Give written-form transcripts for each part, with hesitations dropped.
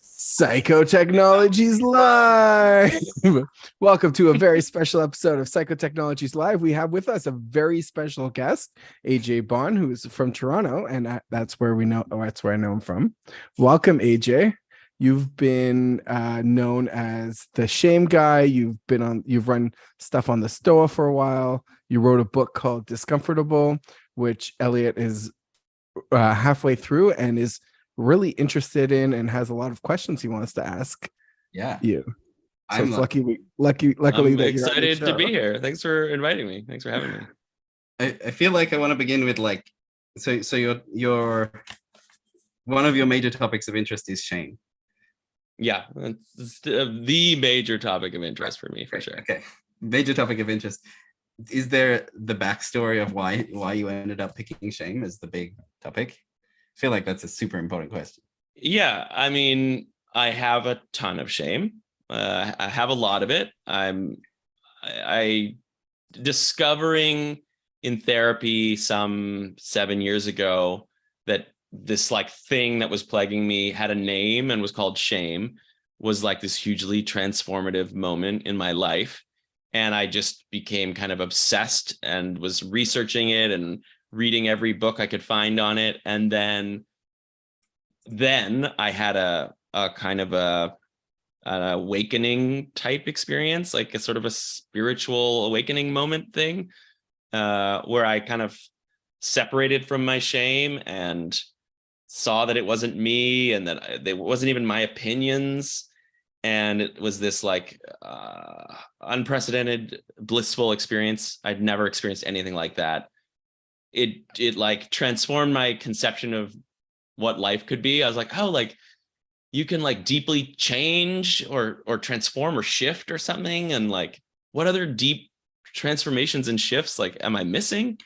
Psychotechnologies Live. Welcome to a very special episode of Psychotechnologies Live. We have with us a very special guest, AJ Bond, who's from Toronto, and that's where I know him from. Welcome, AJ. You've been known as the shame guy. You've run stuff on the Stoa for a while. You wrote a book called Discomfortable, which Elliot is halfway through and is really interested in and has a lot of questions he wants to ask you. So it's luckily I'm that excited to be here. Thanks for inviting me. Thanks for having me. I feel like I want to begin with so your one of your major topics of interest is shame. Yeah, it's the major topic of interest for me, for sure. Okay, major topic of interest. Is there the backstory of why you ended up picking shame as the big topic? I feel like that's a super important question. Yeah, I mean, I have a ton of shame. I have a lot of it. I discovering in therapy some 7 years ago that this thing that was plaguing me had a name and was called shame, was this hugely transformative moment in my life. And I just became kind of obsessed and was researching it and reading every book I could find on it. And then I had a kind of an awakening type experience, like a sort of a spiritual awakening moment thing, where I kind of separated from my shame and saw that it wasn't me and that it wasn't even my opinions. And it was this unprecedented, blissful experience. I'd never experienced anything like that. It transformed my conception of what life could be. I was like, oh, you can deeply change or transform or shift or something. And what other deep transformations and shifts am I missing?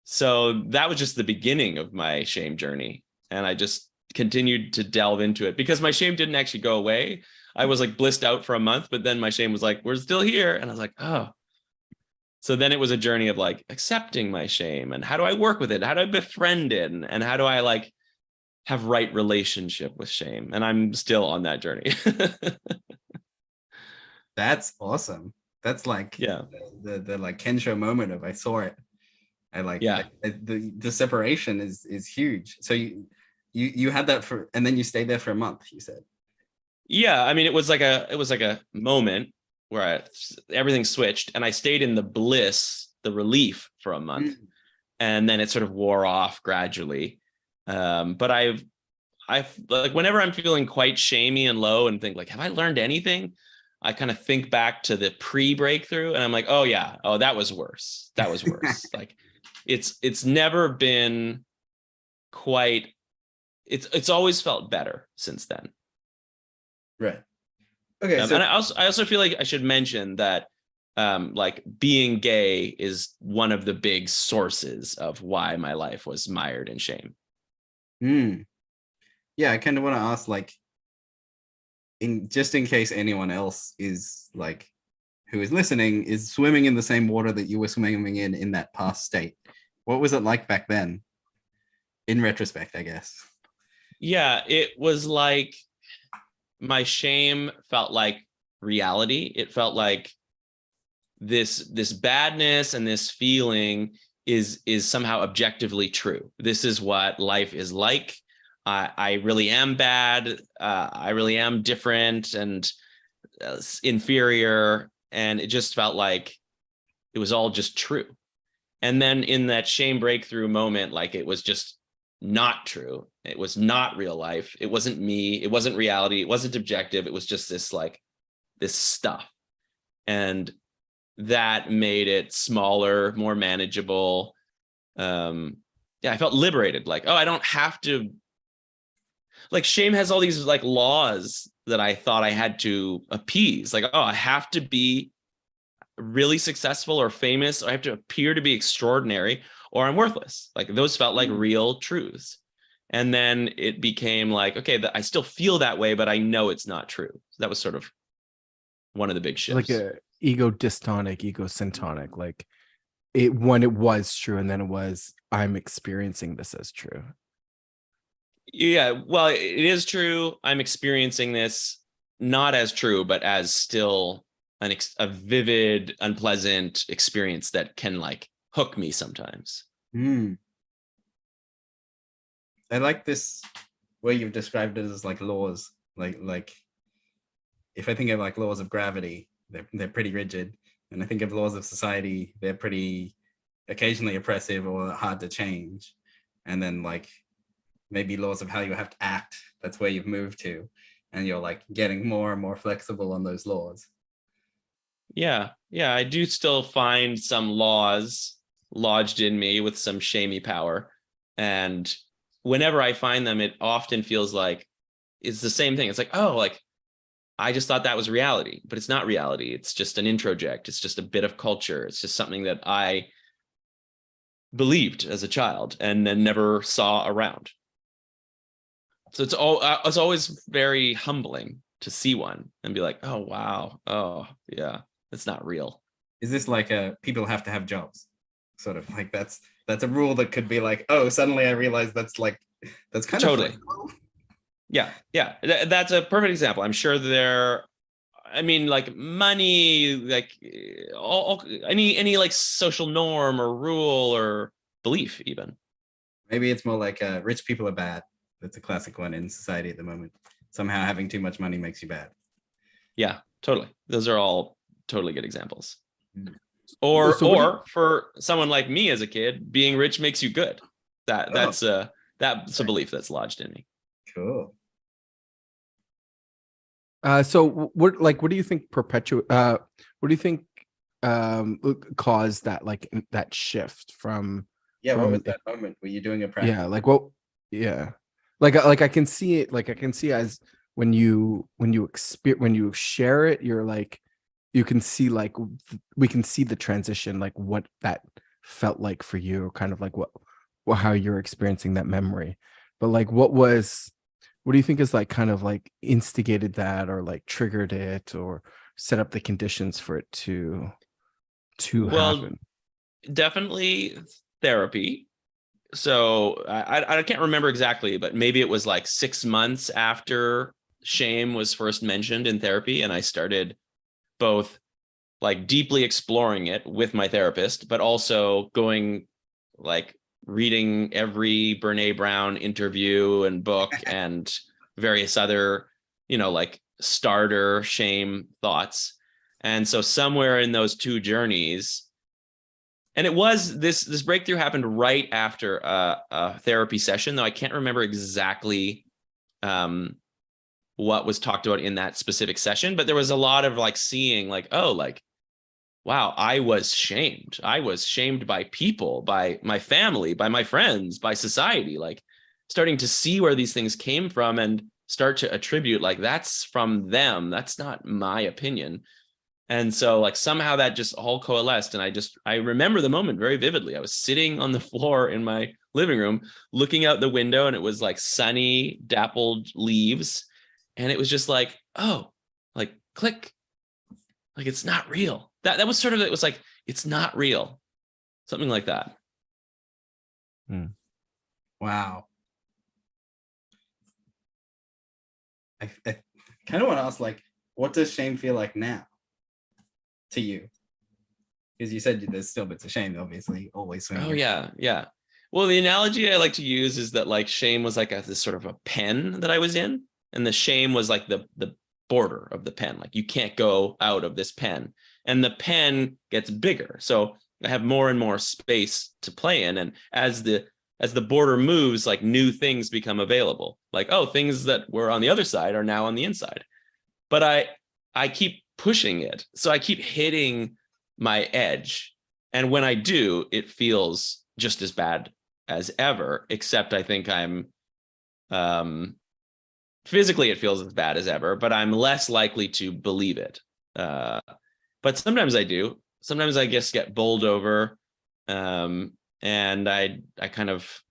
So that was just the beginning of my shame journey. And I just continued to delve into it because my shame didn't actually go away. I was blissed out for a month, but then my shame was we're still here. And I was like, oh. So then it was a journey of accepting my shame and how do I work with it? How do I befriend it? And how do I have right relationship with shame? And I'm still on that journey. That's awesome. That's the Kensho moment of I saw it. The separation is huge. So you had that and then you stayed there for a month, you said. Yeah, I mean, it was like a moment where everything switched and I stayed in the bliss, the relief for a month. And then it sort of wore off gradually. But I've whenever I'm feeling quite shamey and low and think have I learned anything? I kind of think back to the pre-breakthrough and I'm like, oh yeah, oh, that was worse. That was worse. It's never been quite, it's always felt better since then. Right. Okay. And I also feel like I should mention that being gay is one of the big sources of why my life was mired in shame. Yeah, I kind of want to ask in case anyone else is who is listening is swimming in the same water that you were swimming in that past state. What was it like back then? In retrospect, I guess. Yeah, it was my shame felt like reality. It felt like this badness and this feeling is somehow objectively true. This is what life is like. I really am bad. I really am different and inferior. And it just felt like it was all just true. And then in that shame breakthrough moment, it was just not true. It was not real life. It wasn't me. It wasn't reality. It wasn't objective. It was just this this stuff. And that made it smaller, more manageable. I felt liberated. Oh, I don't have to. Shame has all these laws that I thought I had to appease. Oh, I have to be really successful or famous, or I have to appear to be extraordinary, or I'm worthless. Those felt like real truths. And then it became okay, I still feel that way, but I know it's not true. So that was sort of one of the big shifts. A ego dystonic, ego syntonic, when it was true, and then it was I'm experiencing this as true. Yeah, well, it is true. I'm experiencing this not as true, but as still a vivid, unpleasant experience that can like hook me sometimes. Hmm. I like this way you've described it as like laws. Like if I think of like laws of gravity, they're pretty rigid. And I think of laws of society, they're pretty occasionally oppressive or hard to change. And then like maybe laws of how you have to act, that's where you've moved to. And you're like getting more and more flexible on those laws. Yeah, I do still find some laws lodged in me with some shamey power. And whenever I find them, it often feels like it's the same thing. It's like, oh, like I just thought that was reality, but it's not reality. It's just an introject. It's just a bit of culture. It's just something that I believed as a child and then never saw around. So it's always very humbling to see one and be like, oh, wow. Oh, yeah, it's not real. Is this like people have to have jobs? Sort of like that's a rule that could be like, oh, suddenly I realize that's kind Totally. of flexible. Yeah. That's a perfect example. I'm sure I mean, like money, like all any like social norm or rule or belief even. Maybe it's more like rich people are bad. That's a classic one in society at the moment. Somehow having too much money makes you bad. Yeah, totally. Those are all totally good examples. Mm. Or for someone like me as a kid, being rich makes you good. That's a belief that's lodged in me. Cool. So what do you think what do you think caused that that shift from what was that moment? Were you doing a practice? Yeah, like what yeah. Like I can see it, like I can see as when you share it, you're like you can see like we can see the transition, like what that felt like for you, or kind of like how you're experiencing that memory. But like what do you think is like kind of like instigated that, or like triggered it, or set up the conditions for it to happen? Definitely therapy. So I can't remember exactly, but maybe it was like 6 months after shame was first mentioned in therapy, and I started both like deeply exploring it with my therapist, but also going like reading every Brene Brown interview and book and various other, like starter shame thoughts. And so somewhere in those two journeys, and it was this breakthrough happened right after a therapy session, though I can't remember exactly what was talked about in that specific session, but there was a lot of like seeing like, oh, like, wow, I was shamed. I was shamed by people, by my family, by my friends, by society, like starting to see where these things came from and start to attribute like that's from them. That's not my opinion. And so like somehow that just all coalesced. And I remember the moment very vividly. I was sitting on the floor in my living room, looking out the window, and it was like sunny, dappled leaves. And it was just like, oh, like click, like it's not real. That was sort of, it was like, it's not real. Something like that. Wow. I kind of want to ask, like, what does shame feel like now to you? Because you said there's still bits of shame, obviously, always. Oh, yeah. Well, the analogy I like to use is that like shame was like this sort of a pen that I was in, and the shame was like the border of the pen. Like you can't go out of this pen, and the pen gets bigger. So I have more and more space to play in, and as the border moves, like new things become available. Like, oh, things that were on the other side are now on the inside. But I keep pushing it, so I keep hitting my edge, and when I do, it feels just as bad as ever, except I think I'm physically it feels as bad as ever, but I'm less likely to believe it. But sometimes I do. Sometimes I just get bowled over, and I kind of,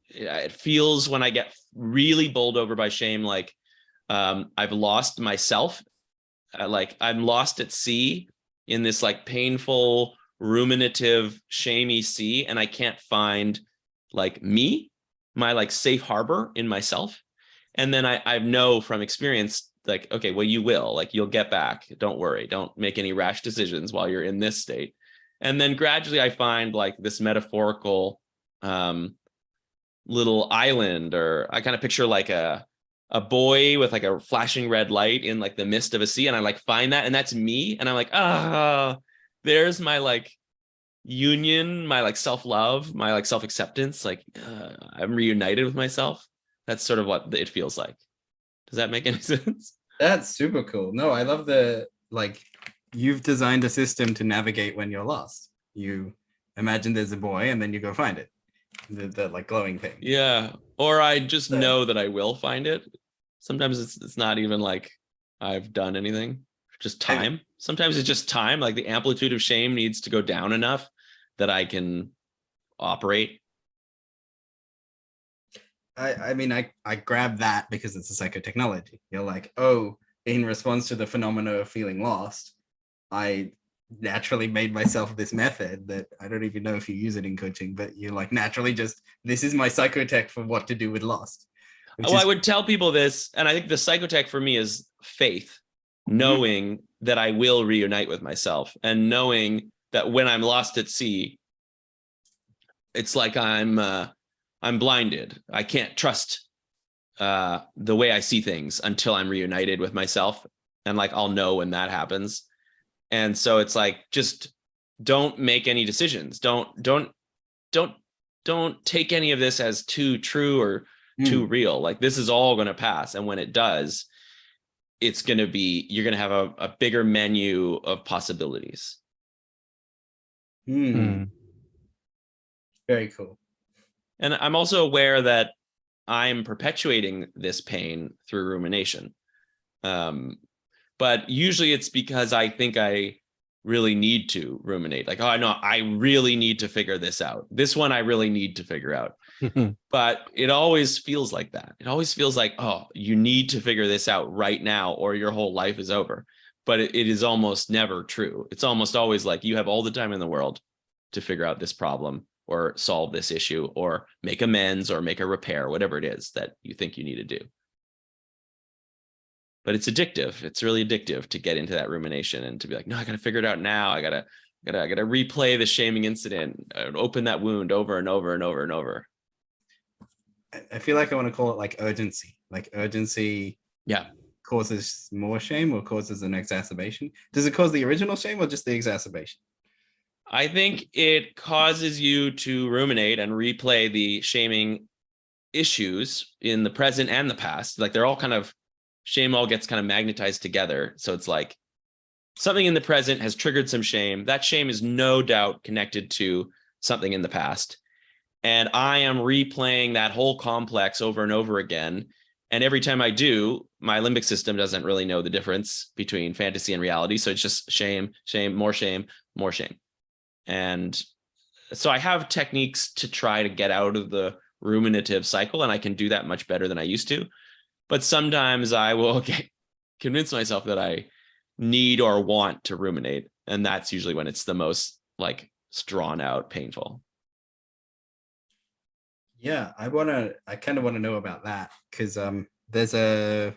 it feels when I get really bowled over by shame like I've lost myself, like I'm lost at sea in this like painful, ruminative, shamey sea, and I can't find like me, my like safe harbor in myself. And then I know from experience, like, okay, well, you will, like, you'll get back. Don't worry. Don't make any rash decisions while you're in this state. And then gradually I find like this metaphorical little island, or I kind of picture like a boy with like a flashing red light in like the mist of a sea. And I like find that, and that's me. And I'm like, there's my like union, my like self-love, my like self-acceptance. Like I'm reunited with myself. That's sort of what it feels like. Does that make any sense? That's super cool. No, I love the, like, you've designed a system to navigate when you're lost. You imagine there's a boy and then you go find it. The like glowing thing. Yeah. Or I just know that I will find it. Sometimes it's not even like I've done anything, just time. Sometimes it's just time. Like the amplitude of shame needs to go down enough that I can operate. I mean, I grab that because it's a psychotechnology. You're like, oh, in response to the phenomena of feeling lost, I naturally made myself this method that I don't even know if you use it in coaching, but you're like, naturally just, this is my psychotech for what to do with lost. I would tell people this, and I think the psychotech for me is faith, knowing that I will reunite with myself, and knowing that when I'm lost at sea, it's like I'm blinded. I can't trust the way I see things until I'm reunited with myself, and like I'll know when that happens. And so it's like, just don't make any decisions. Don't take any of this as too true or too real. Like this is all going to pass, and when it does, it's going to be, you're going to have a bigger menu of possibilities. Very cool. And I'm also aware that I'm perpetuating this pain through rumination. But usually it's because I think I really need to ruminate. Like, oh, I know I really need to figure this out. This one I really need to figure out. But it always feels like that. It always feels like, oh, you need to figure this out right now or your whole life is over. But it is almost never true. It's almost always like you have all the time in the world to figure out this problem or solve this issue or make amends or make a repair, whatever it is that you think you need to do. But it's addictive. It's really addictive to get into that rumination and to be like, no, I got to figure it out now. I gotta replay the shaming incident, open that wound over and over and over and over. I feel like I want to call it like urgency. Like urgency causes more shame or causes an exacerbation. Does it cause the original shame or just the exacerbation? I think it causes you to ruminate and replay the shaming issues in the present and the past. Like they're all kind of, shame all gets kind of magnetized together. So it's like something in the present has triggered some shame. That shame is no doubt connected to something in the past. And I am replaying that whole complex over and over again. And every time I do, my limbic system doesn't really know the difference between fantasy and reality. So it's just shame, shame, more shame, more shame. And so I have techniques to try to get out of the ruminative cycle, and I can do that much better than I used to. But sometimes I will convince myself that I need or want to ruminate. And that's usually when it's the most like drawn out, painful. Yeah, I kind of want to know about that because there's a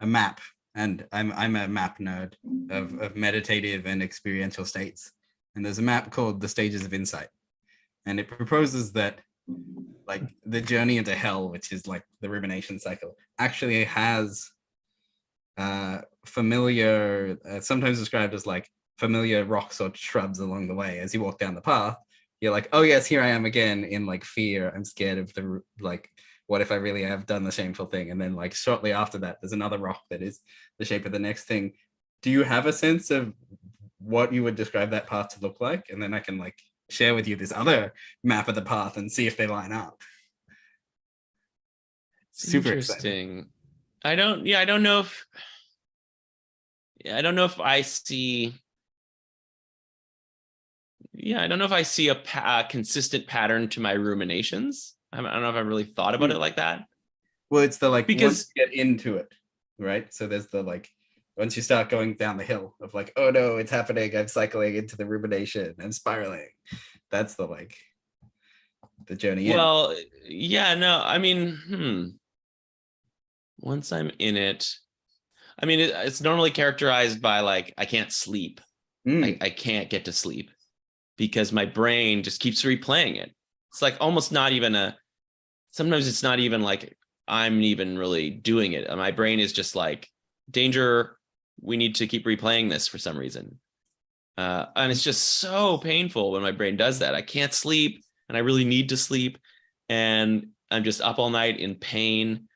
map, and I'm a map nerd of meditative and experiential states. And there's a map called the Stages of Insight. And it proposes that like the journey into hell, which is like the rumination cycle, actually has familiar, sometimes described as like familiar rocks or shrubs along the way. As you walk down the path, you're like, oh yes, here I am again in like fear. I'm scared of the, like, what if I really have done the shameful thing? And then like shortly after that, there's another rock that is the shape of the next thing. Do you have a sense of what you would describe that path to look like? And then I can like share with you this other map of the path and see if they line up. Super interesting. Exciting. I don't know if I see a consistent pattern to my ruminations. I don't know if I've really thought about it like that. Well, it's the like, because once you get into it, right? So there's the like, once you start going down the hill of like, oh no, it's happening, I'm cycling into the rumination, I'm spiraling. That's the like, the journey in. Well, yeah, no, I mean, once I'm in it, I mean, it's normally characterized by like, I can't sleep. I can't get to sleep because my brain just keeps replaying it. It's like almost not even sometimes it's not even like I'm even really doing it. My brain is just like, danger, we need to keep replaying this for some reason. And it's just so painful when my brain does that. I can't sleep and I really need to sleep. And I'm just up all night in pain.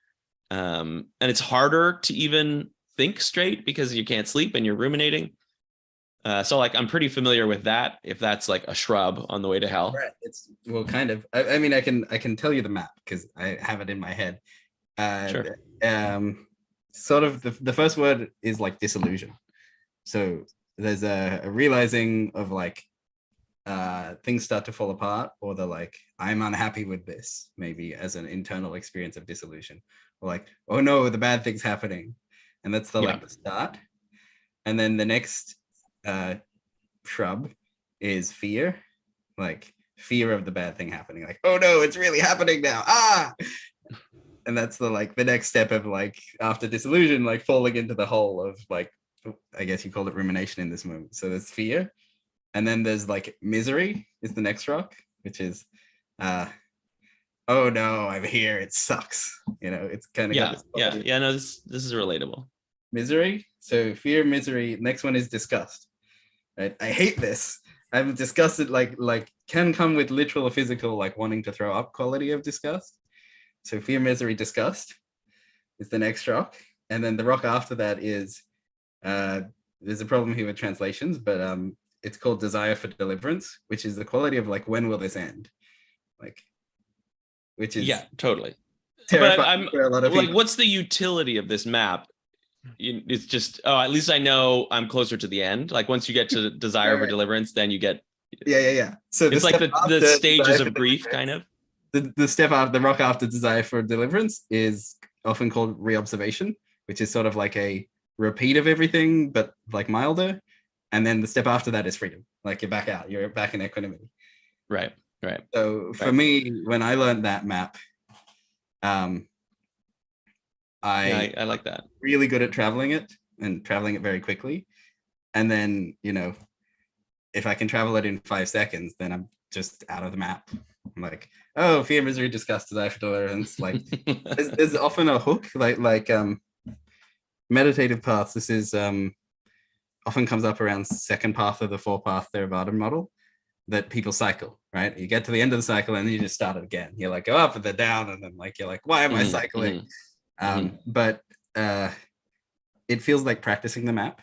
And it's harder to even think straight because you can't sleep and you're ruminating. So like, I'm pretty familiar with that, if that's like a shrub on the way to hell. Right. It's well, kind of. I mean, I can tell you the map because I have it in my head. Sure. Sort of the first word is like disillusion. So there's a realizing of like things start to fall apart, or the like, I'm unhappy with this, maybe as an internal experience of disillusion, or like, oh no, the bad thing's happening. And that's the like the start. And then the next shrub is fear, like fear of the bad thing happening, like, oh no, it's really happening now. And that's the like the next step of like, after disillusion, like falling into the hole of like, I guess you call it rumination in this moment. So there's fear, and then there's like misery is the next rock, which is oh no, I'm here, it sucks, you know. It's kind of no, this is relatable. Misery. So fear, misery. Next one is disgust. Right? I hate this. I'm disgusted, like can come with literal or physical, like wanting to throw up quality of disgust. So fear, misery, disgust is the next rock. And then the rock after that is there's a problem here with translations, but it's called desire for deliverance, which is the quality of like, when will this end? Like, which is totally terrifying. But I'm for a lot of like, people. what's the utility of this map? It's just, at least I know I'm closer to the end. Like once you get to desire for deliverance, then you get So it's like the stages of grief, kind of. The step after the rock after desire for deliverance is often called reobservation, which is sort of like a repeat of everything, but like milder. And then the step after that is freedom. Like you're back out, you're back in equanimity. Right. So for me, when I learned that map, I like that. Really good at traveling it very quickly. And then, you know, if I can travel it in 5 seconds, then I'm just out of the map. I'm like, oh, fear, misery, disgust, desire for deliverance. Like there's often a hook, like meditative paths. This is often comes up around second path of the 4-path Theravada model, that people cycle, right? You get to the end of the cycle and then you just start it again. You're like, go up and then down, and then like, you're like, why am I cycling? But it feels like practicing the map.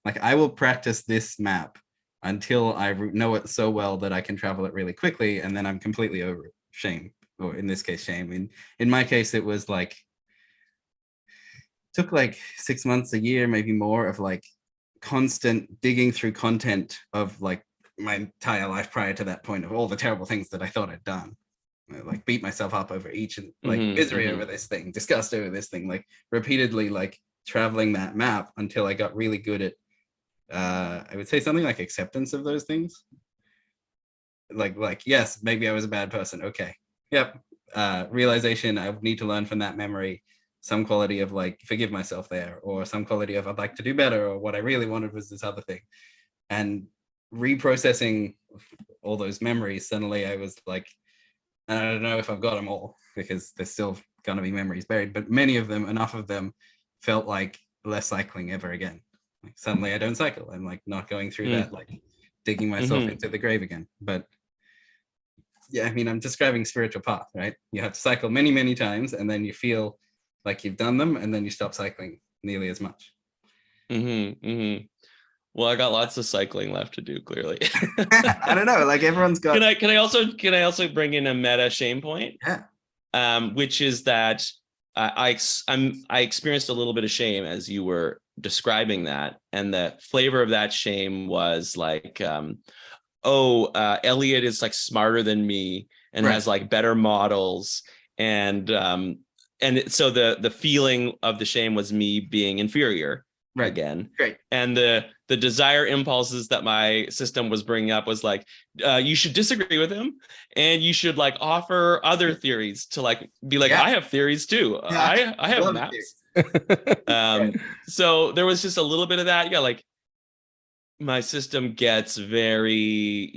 Like I will practice this map until I know it so well that I can travel it really quickly, and then I'm completely over it. Shame, or in this case, shame. In my case, it was like, took like 6 months, a year, maybe more, of like constant digging through content of like my entire life prior to that point, of all the terrible things that I thought I'd done. Like beat myself up over each, and like misery over this thing, disgust over this thing, like repeatedly like traveling that map until I got really good at I would say something like acceptance of those things. Like yes, maybe I was a bad person, okay, yep. Realization, I need to learn from that memory some quality of like forgive myself there, or some quality of I'd like to do better, or what I really wanted was this other thing. And reprocessing all those memories, suddenly I was like, and I don't know if I've got them all, because there's still going to be memories buried, but many of them, enough of them, felt like less cycling ever again. Like suddenly I don't cycle. I'm like not going through that, like digging myself into the grave again. But yeah, I mean, I'm describing spiritual path, right? You have to cycle many, many times, and then you feel like you've done them, and then you stop cycling nearly as much. Well, I got lots of cycling left to do, clearly. I don't know, like everyone's got. Can I also bring in a meta shame point? Yeah. Which is that I experienced a little bit of shame as you were describing that, and the flavor of that shame was like, Elliot is like smarter than me and has like better models, and so the feeling of the shame was me being inferior, Right. again. Great. And the desire impulses that my system was bringing up was like, you should disagree with him, and you should like offer other theories to like be like, Yeah. I have theories too. Yeah. I have Love maps. Right. So there was just a little bit of that. Yeah, like my system gets very,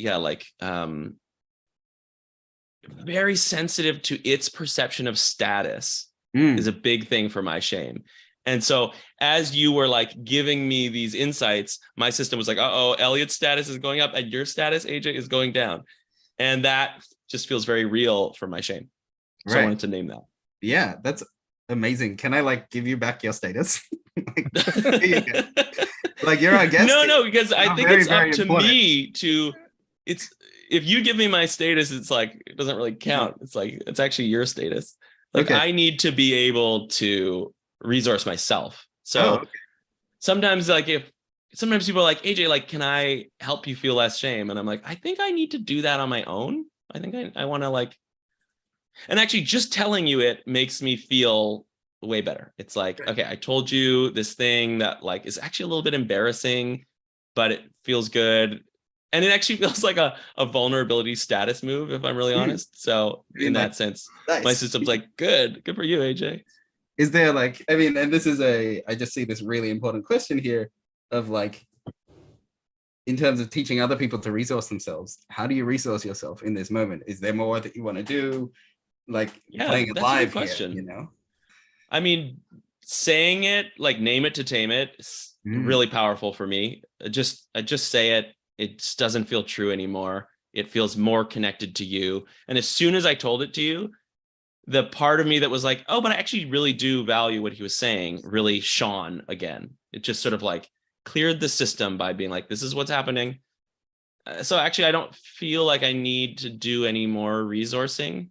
very sensitive to its perception of status is a big thing for my shame. And so as you were like giving me these insights, my system was like, uh-oh, Elliot's status is going up and your status, AJ, is going down. And that just feels very real for my shame. So Right. I wanted to name that. Yeah, that's amazing. Can I like give you back your status? Like, here you go. Like, you're our guest. No, because I think it's up to important. me to, it's, if you give me my status, it's like, it doesn't really count. It's like, it's actually your status. Like, Okay. I need to be able to resource myself. So sometimes sometimes people are like, AJ, like, can I help you feel less shame? And I'm like, I think I need to do that on my own. I think I want to like, and actually just telling you it makes me feel way better. It's like, okay, I told you this thing that like is actually a little bit embarrassing, but it feels good. And it actually feels like a vulnerability status move, if I'm really honest. So in that sense, nice. My system's like, good for you, AJ. Is there like, I mean, and this is I just see this really important question here of like, in terms of teaching other people to resource themselves, how do you resource yourself in this moment? Is there more that you want to do? Like, playing it live here, you know? I mean, saying it, like, name it to tame it, is really powerful for me. I just say it. It just doesn't feel true anymore. It feels more connected to you. And as soon as I told it to you, the part of me that was like, oh, but I actually really do value what he was saying, really shone again. It just sort of like cleared the system by being like, this is what's happening. So actually, I don't feel like I need to do any more resourcing.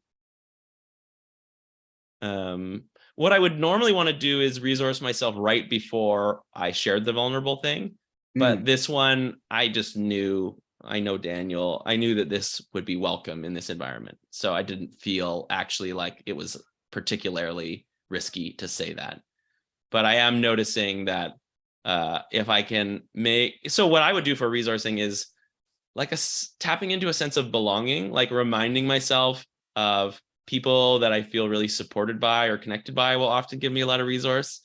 What I would normally want to do is resource myself right before I shared the vulnerable thing. But this one, I know Daniel, I knew that this would be welcome in this environment. So I didn't feel actually like it was particularly risky to say that. But I am noticing that if I can so what I would do for resourcing is like tapping into a sense of belonging, like reminding myself of people that I feel really supported by or connected by will often give me a lot of resource,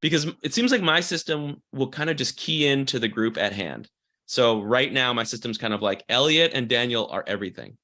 because it seems like my system will kind of just key into the group at hand. So right now, my system's kind of like Elliot and Daniel are everything.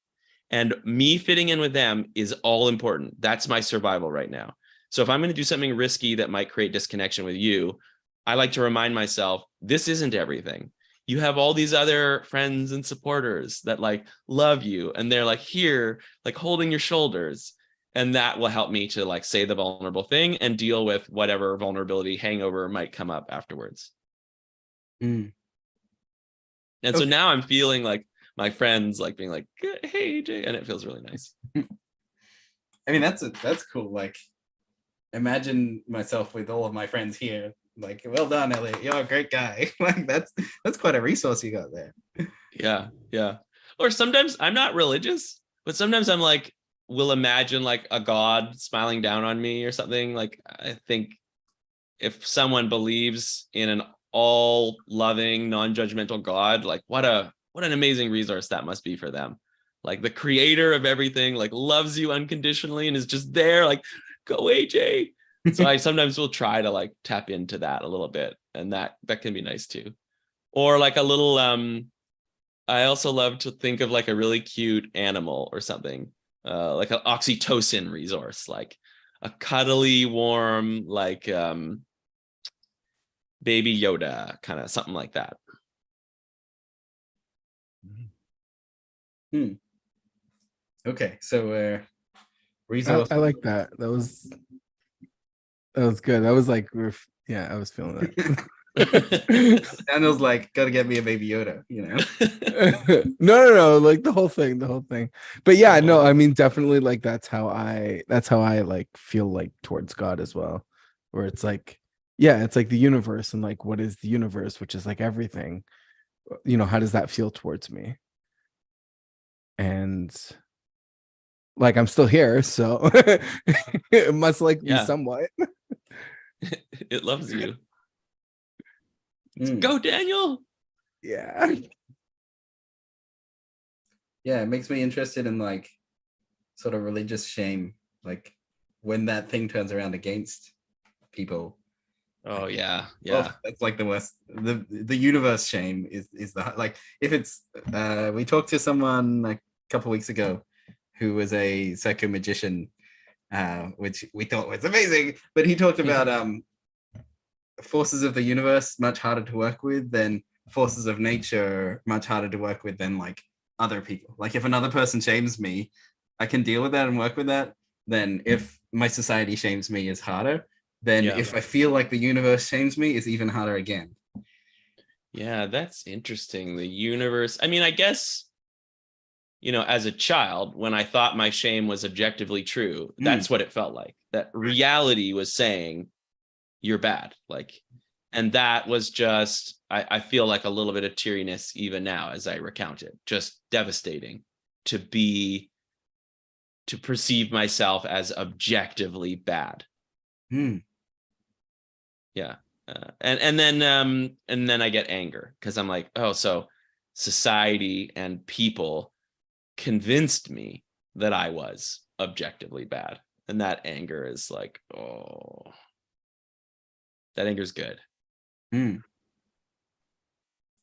And me fitting in with them is all important. That's my survival right now. So if I'm going to do something risky that might create disconnection with you, I like to remind myself, this isn't everything. You have all these other friends and supporters that like love you, and they're like here, like holding your shoulders. And that will help me to like say the vulnerable thing and deal with whatever vulnerability hangover might come up afterwards. And so now I'm feeling like my friends like being like, hey, AJ, and it feels really nice. I mean, that's cool. Like, imagine myself with all of my friends here. Like, well done, Elliot. You're a great guy. Like, that's quite a resource you got there. Yeah. Or sometimes I'm not religious, but sometimes I'm like, will imagine like a God smiling down on me or something. Like, I think if someone believes in an all loving, non-judgmental God, like what an amazing resource that must be for them. Like the creator of everything, like loves you unconditionally and is just there, like, go AJ. So I sometimes will try to like tap into that a little bit, and that can be nice too. Or like a little I also love to think of like a really cute animal or something, like an oxytocin resource, like a cuddly, warm, like baby Yoda, kind of something like that. Okay, so resource. I like that. That was good. That was like, I was feeling that. Daniel's like, gotta get me a baby Yoda, you know? No, like the whole thing. But yeah, no, I mean, definitely like that's how I like feel like towards God as well, where it's like, yeah, it's like the universe, and like, what is the universe, which is like everything, you know, how does that feel towards me? And like, I'm still here, so it must like me somewhat. It loves you. Go, Daniel. Yeah. Yeah, it makes me interested in like sort of religious shame, like when that thing turns around against people. Oh yeah, Oh, yeah. that's like the worst. The universe shame is the like if it's we talked to someone a couple weeks ago who was a psycho magician, which we thought was amazing, but he talked about forces of the universe much harder to work with than forces of nature, much harder to work with than like other people. Like if another person shames me, I can deal with that and work with that. Then if my society shames me, is harder. Then Yeah. if I feel like the universe shames me, it's even harder again. Yeah, that's interesting. The universe. I mean, I guess, as a child, when I thought my shame was objectively true, that's what it felt like. That reality was saying you're bad. Like, and that was just, I feel like a little bit of teariness even now as I recount it. Just devastating to perceive myself as objectively bad. Yeah. And then I get anger because I'm like, oh, so society and people convinced me that I was objectively bad. And that anger is like, oh, that anger's good.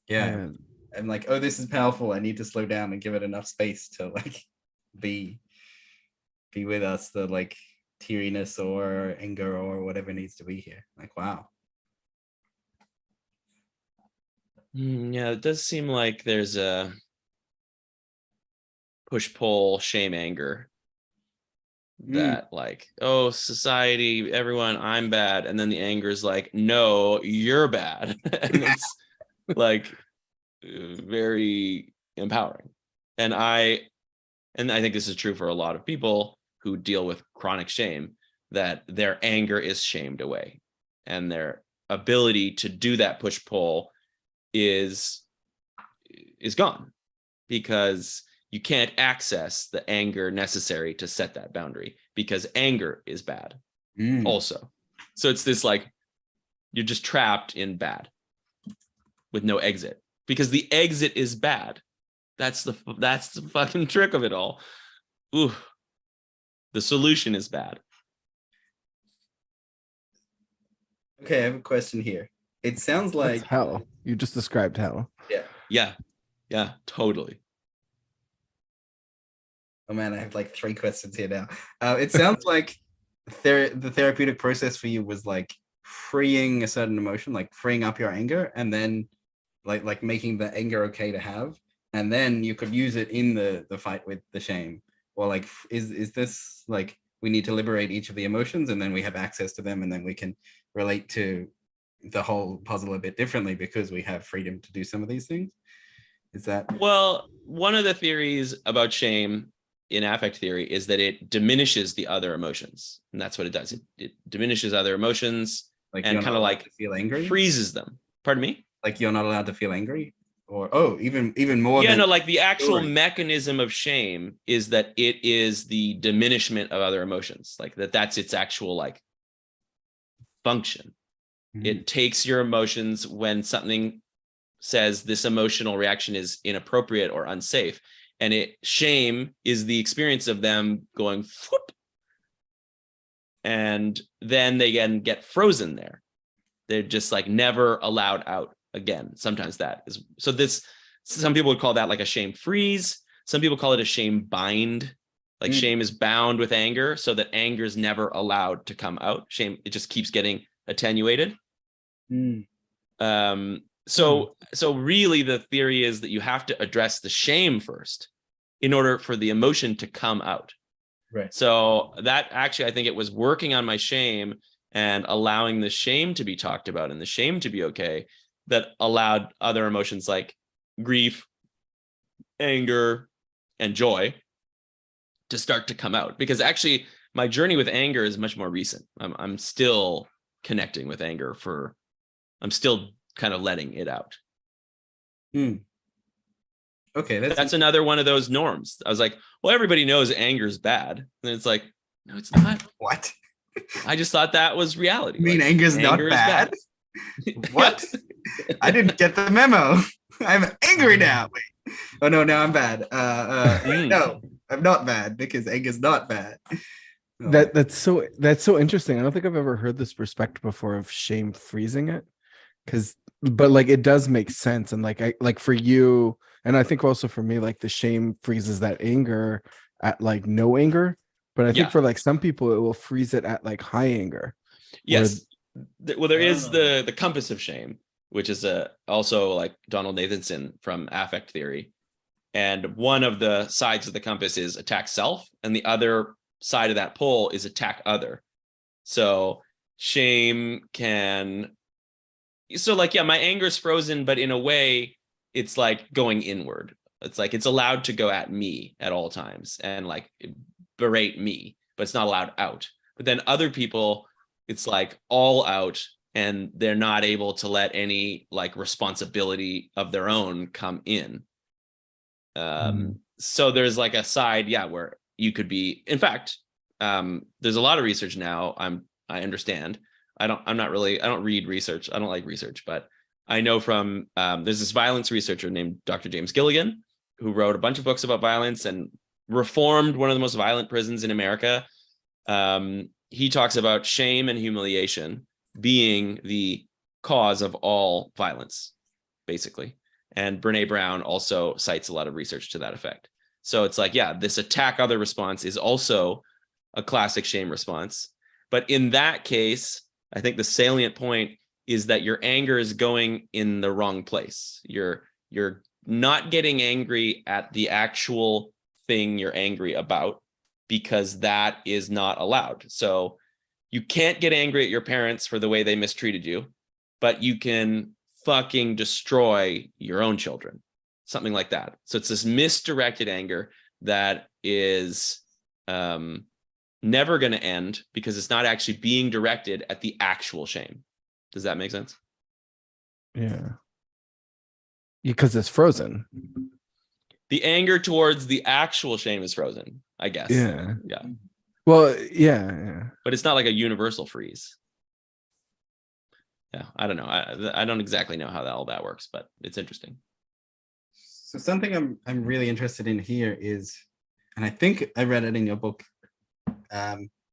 Yeah. I'm like, oh, this is powerful. I need to slow down and give it enough space to like be with us, the like teariness or anger or whatever needs to be here. Like, wow. Yeah, it does seem like there's a push-pull, shame, anger that like, oh, society, everyone, I'm bad. And then the anger is like, no, you're bad. And it's like very empowering. And I think this is true for a lot of people who deal with chronic shame, that their anger is shamed away and their ability to do that push-pull is gone because you can't access the anger necessary to set that boundary because anger is bad also. So it's this like, you're just trapped in bad with no exit because the exit is bad. That's the fucking trick of it all. Ooh, the solution is bad. Okay, I have a question here. It sounds like that's hell. You just described hell. Yeah, totally. Oh man, I have like 3 questions here now. It sounds like the therapeutic process for you was like freeing a certain emotion, like freeing up your anger, and then like making the anger okay to have, and then you could use it in the fight with the shame. Or like, is this like we need to liberate each of the emotions, and then we have access to them, and then we can relate to the whole puzzle a bit differently because we have freedom to do some of these things? Is that Well, one of the theories about shame in affect theory is that it diminishes the other emotions, and that's what it does. It diminishes other emotions like and kind of like feel angry, freezes them. Pardon me? like you're not allowed to feel angry, or even more Yeah, than no, like the actual story. mechanism of shame is that it is the diminishment of other emotions, like that's its actual like function. It takes your emotions when something says this emotional reaction is inappropriate or unsafe, and shame is the experience of them going whoop, and then they get frozen there. They're just like never allowed out again. Sometimes that is so. Some people would call that like a shame freeze. Some people call it a shame bind. Like shame is bound with anger so that anger is never allowed to come out. Shame, it just keeps getting attenuated. So really the theory is that you have to address the shame first in order for the emotion to come out. Right. So that actually, I think it was working on my shame and allowing the shame to be talked about and the shame to be okay that allowed other emotions like grief, anger, and joy to start to come out. Because actually my journey with anger is much more recent. I'm still connecting with anger I'm still kind of letting it out. Okay, that's another one of those norms. I was like, well, everybody knows anger is bad. And it's like, no, it's not. What? I just thought that was reality. You mean like, anger's not bad? What? I didn't get the memo. I'm angry now. Wait. Oh no, now I'm bad. No, I'm not bad because anger's not bad. Oh. That's so interesting. I don't think I've ever heard this perspective before of shame freezing it. But like it does make sense. And like for you, and I think also for me, like the shame freezes that anger at like no anger. But I think for like some people, it will freeze it at like high anger. Yes. Well, there is the compass of shame, which is also like Donald Nathanson from affect theory. And one of the sides of the compass is attack self, and the other side of that pole is attack other. So shame can, so like, yeah, my anger is frozen, but in a way it's like going inward. It's like it's allowed to go at me at all times and like berate me, but it's not allowed out. But then other people, it's like all out, and they're not able to let any like responsibility of their own come in. So there's like a side, where you could be, in fact, there's a lot of research now. I understand. I don't read research. I don't like research, but I know from, there's this violence researcher named Dr. James Gilligan, who wrote a bunch of books about violence and reformed one of the most violent prisons in America. He talks about shame and humiliation being the cause of all violence, basically. And Brene Brown also cites a lot of research to that effect. So it's like, this attack other response is also a classic shame response. But in that case, I think the salient point is that your anger is going in the wrong place. You're not getting angry at the actual thing you're angry about, because that is not allowed. So you can't get angry at your parents for the way they mistreated you, but you can fucking destroy your own children, something like that. So it's this misdirected anger that is never going to end because it's not actually being directed at the actual shame. Does that make sense? Yeah. Because it's frozen. The anger towards the actual shame is frozen, I guess. Yeah. Yeah. Well, yeah. But it's not like a universal freeze. Yeah, I don't know. I don't exactly know how all that works, but it's interesting. So something I'm really interested in here is, and I think I read it in your book,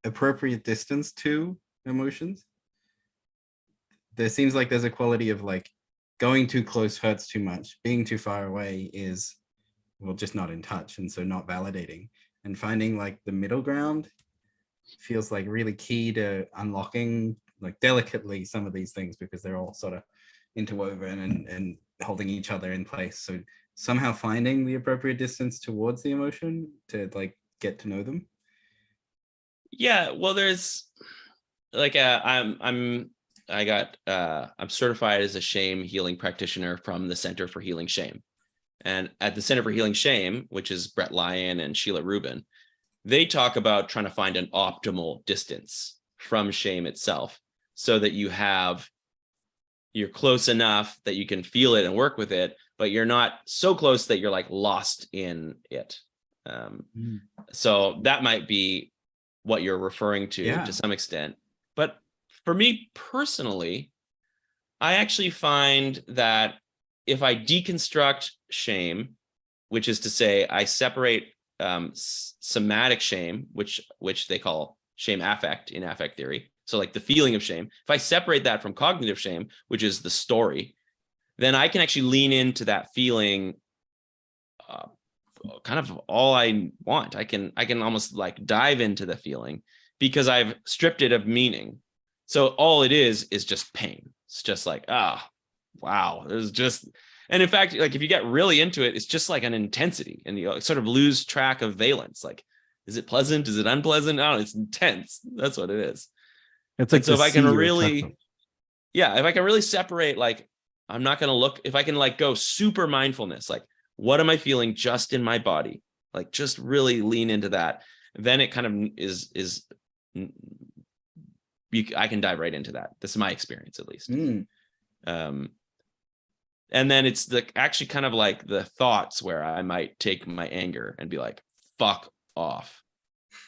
appropriate distance to emotions. There seems like there's a quality of like going too close hurts too much. Being too far away is, well, just not in touch, and so not validating. And finding like the middle ground feels like really key to unlocking like delicately some of these things, because they're all sort of interwoven and holding each other in place. So somehow finding the appropriate distance towards the emotion to like get to know them. Yeah, well, there's like I'm certified as a shame healing practitioner from the Center for Healing Shame. And at the Center for Healing Shame, which is Brett Lyon and Sheila Rubin, they talk about trying to find an optimal distance from shame itself, so that you're close enough that you can feel it and work with it, but you're not so close that you're like lost in it. So that might be what you're referring to some extent. But for me personally, I actually find that if I deconstruct shame, which is to say I separate somatic shame, which they call shame affect in affect theory, so like the feeling of shame, if I separate that from cognitive shame, which is the story, then I can actually lean into that feeling kind of all I want. I can almost like dive into the feeling because I've stripped it of meaning. So all it is just pain. It's just like, wow, there's just, and in fact, like if you get really into it, it's just like an intensity, and you sort of lose track of valence. Like, is it pleasant? Is it unpleasant? No, it's intense. That's what it is. It's like, so if I can really, if I can really separate, like, I'm not going to look, if I can like go super mindfulness, like, what am I feeling just in my body? Like, just really lean into that. Then it kind of I can dive right into that. This is my experience, at least. And then it's actually kind of like the thoughts where I might take my anger and be like, fuck off.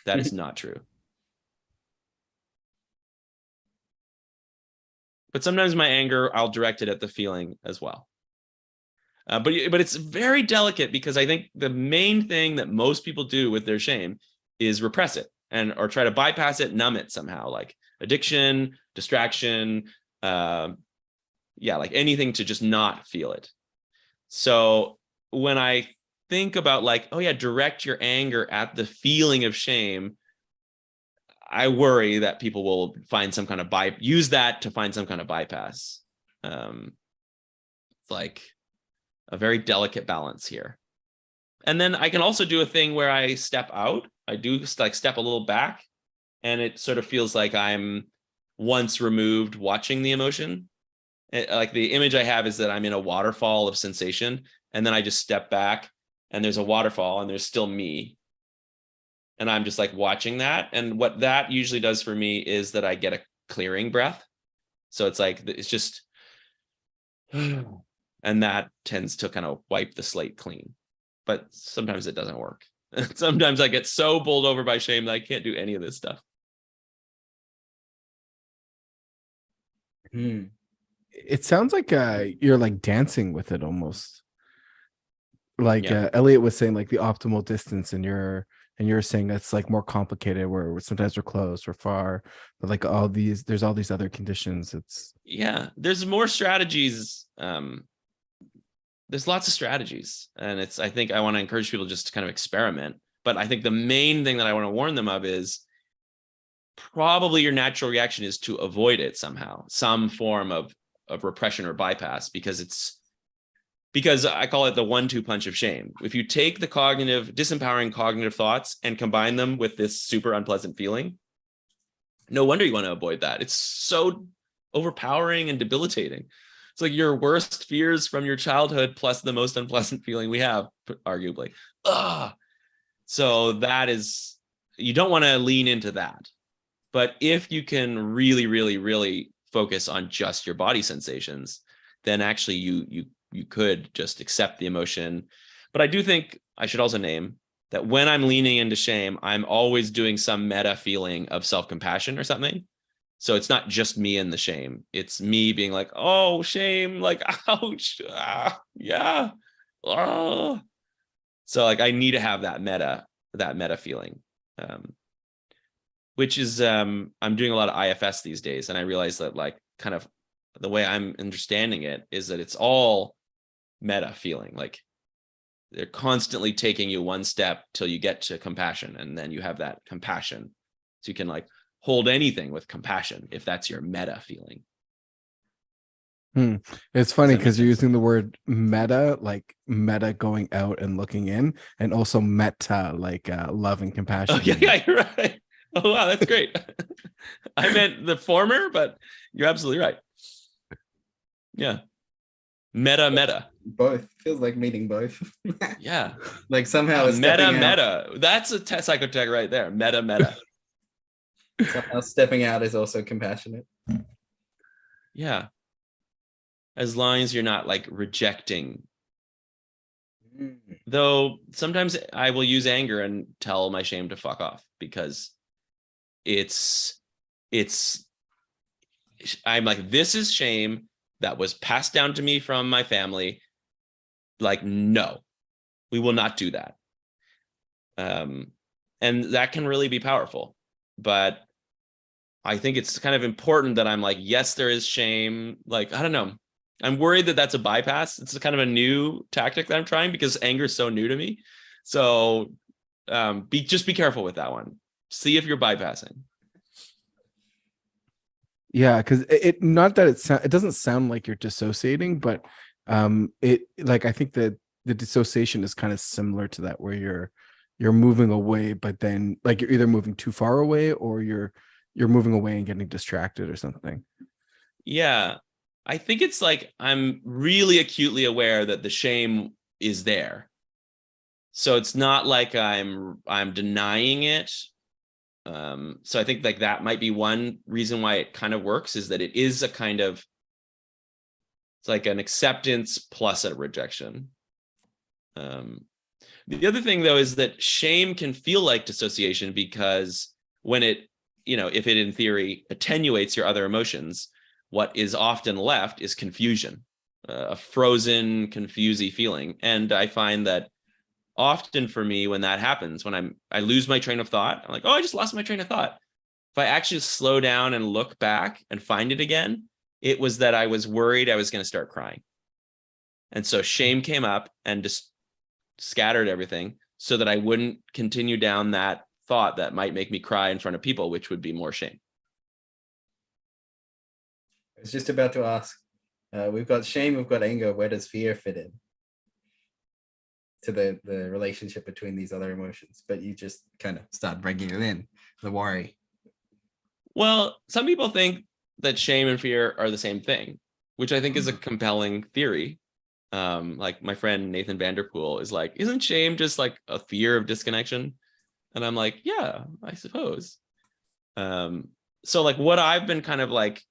That is not true. But sometimes my anger, I'll direct it at the feeling as well. But it's very delicate, because I think the main thing that most people do with their shame is repress it or try to bypass it, numb it somehow, like addiction, distraction, like anything to just not feel it. So when I think about like, oh yeah, direct your anger at the feeling of shame, I worry that people will find some kind of use that to find some kind of bypass. It's like a very delicate balance here. And then I can also do a thing where I step out. I do like step a little back, and it sort of feels like I'm once removed watching the emotion. Like the image I have is that I'm in a waterfall of sensation, and then I just step back and there's a waterfall and there's still me. And I'm just like watching that. And what that usually does for me is that I get a clearing breath. So it's like, it's just, and that tends to kind of wipe the slate clean. But sometimes it doesn't work. Sometimes I get so bowled over by shame that I can't do any of this stuff. It sounds like you're like dancing with it almost. Like Yeah. Elliot was saying, like the optimal distance, and you're saying it's like more complicated, where sometimes we're close, we're far, but like there's all these other conditions. There's more strategies. There's lots of strategies, and I think I want to encourage people just to kind of experiment. But I think the main thing that I want to warn them of is probably your natural reaction is to avoid it somehow, some form of repression or bypass, because I call it the 1-2 punch of shame. If you take the disempowering cognitive thoughts and combine them with this super unpleasant feeling, no wonder you want to avoid that. It's so overpowering and debilitating. It's like your worst fears from your childhood plus the most unpleasant feeling we have, arguably. So that is, you don't want to lean into that. But if you can really, really, really focus on just your body sensations, then actually you could just accept the emotion. But I do think I should also name that when I'm leaning into shame, I'm always doing some meta feeling of self-compassion or something. So it's not just me and the shame. It's me being like, oh, shame, like, ouch, yeah. Oh. So like, I need to have that meta feeling, which is, I'm doing a lot of IFS these days. And I realize that like kind of the way I'm understanding it is that it's all meta feeling. Like they're constantly taking you one step till you get to compassion. And then you have that compassion. So you can like hold anything with compassion if that's your meta feeling. It's funny because you're using the word meta, like meta going out and looking in, and also meta, like love and compassion. Oh, yeah, you're right. Oh, wow, that's great. I meant the former, but you're absolutely right. Yeah. Meta. Both. Feels like meaning both. Yeah. Like somehow meta. That's a psychotech right there. Meta. Somehow stepping out is also compassionate. Yeah. As long as you're not like rejecting. Though sometimes I will use anger and tell my shame to fuck off, because I'm like, this is shame that was passed down to me from my family. Like, no, we will not do that. And that can really be powerful. But I think it's kind of important that I'm like, yes, there is shame. Like, I don't know. I'm worried that that's a bypass. It's kind of a new tactic that I'm trying because anger is so new to me. So just be careful with that one. See if you're bypassing. Yeah, because it not that it doesn't sound like you're dissociating, but it like I think that the dissociation is kind of similar to that, where you're moving away, but then like you're either moving too far away or you're moving away and getting distracted or something. Yeah, I think it's like I'm really acutely aware that the shame is there. So it's not like I'm denying it. So I think like that might be one reason why it kind of works, is that it is a kind of, it's like an acceptance plus a rejection. The other thing though is that shame can feel like dissociation, because when it, if it in theory attenuates your other emotions, what is often left is confusion, a frozen, confusy feeling. And I find that often for me, when that happens, when I lose my train of thought, I'm like, oh, I just lost my train of thought. If I actually slow down and look back and find it again, it was that I was worried I was going to start crying. And so shame came up and just scattered everything so that I wouldn't continue down that thought that might make me cry in front of people, which would be more shame. I was just about to ask, we've got shame, we've got anger. Where does fear fit in to the relationship between these other emotions? But you just kind of start bringing it in, the worry. Well, some people think that shame and fear are the same thing, which I think is a compelling theory. Like my friend Nathan Vanderpool is like, isn't shame just like a fear of disconnection? And I'm like, yeah, I suppose. So like what I've been kind of like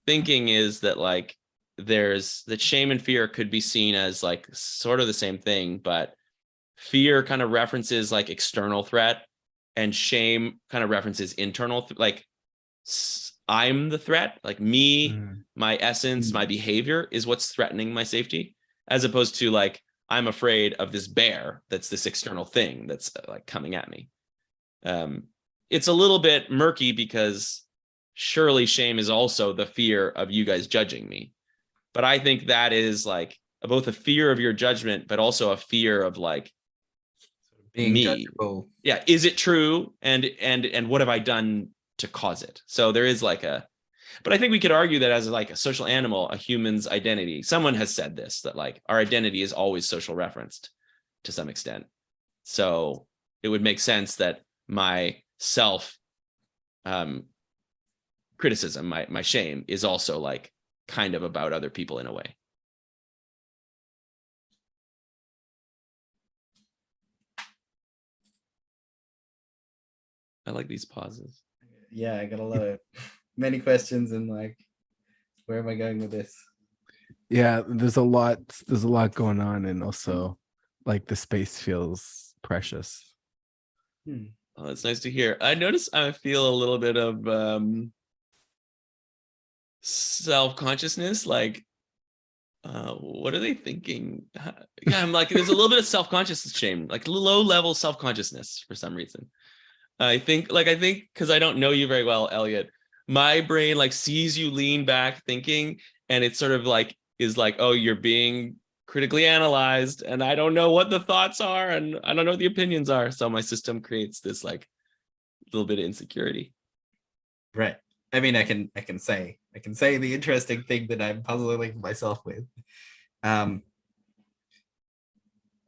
thinking is that like that shame and fear could be seen as like sort of the same thing, but fear kind of references like external threat and shame kind of references internal, like I'm the threat, like me, my essence, my behavior is what's threatening my safety, as opposed to like, I'm afraid of this bear that's this external thing that's like coming at me. It's a little bit murky because surely shame is also the fear of you guys judging me. But I think that is like both a fear of your judgment, but also a fear of like being me. judgeable. Yeah. Is it true? And what have I done to cause it? So there is like but I think we could argue that as like a social animal, a human's identity, someone has said this, that like our identity is always social referenced to some extent. So it would make sense that my self criticism, my shame is also like kind of about other people in a way. I like these pauses. Yeah, I got a lot of many questions and like, where am I going with this? Yeah, there's a lot going on, and also like the space feels precious. Oh, it's nice to hear. I notice I feel a little bit of self-consciousness, like what are they thinking? Yeah, I'm like, there's a little bit of self-conscious shame, like low-level self-consciousness for some reason. I think because I don't know you very well, Elliot, my brain like sees you lean back thinking, and it's sort of like is like, oh, you're being critically analyzed, and I don't know what the thoughts are, and I don't know what the opinions are. So my system creates this like little bit of insecurity. Right. I mean, I can say the interesting thing that I'm puzzling myself with.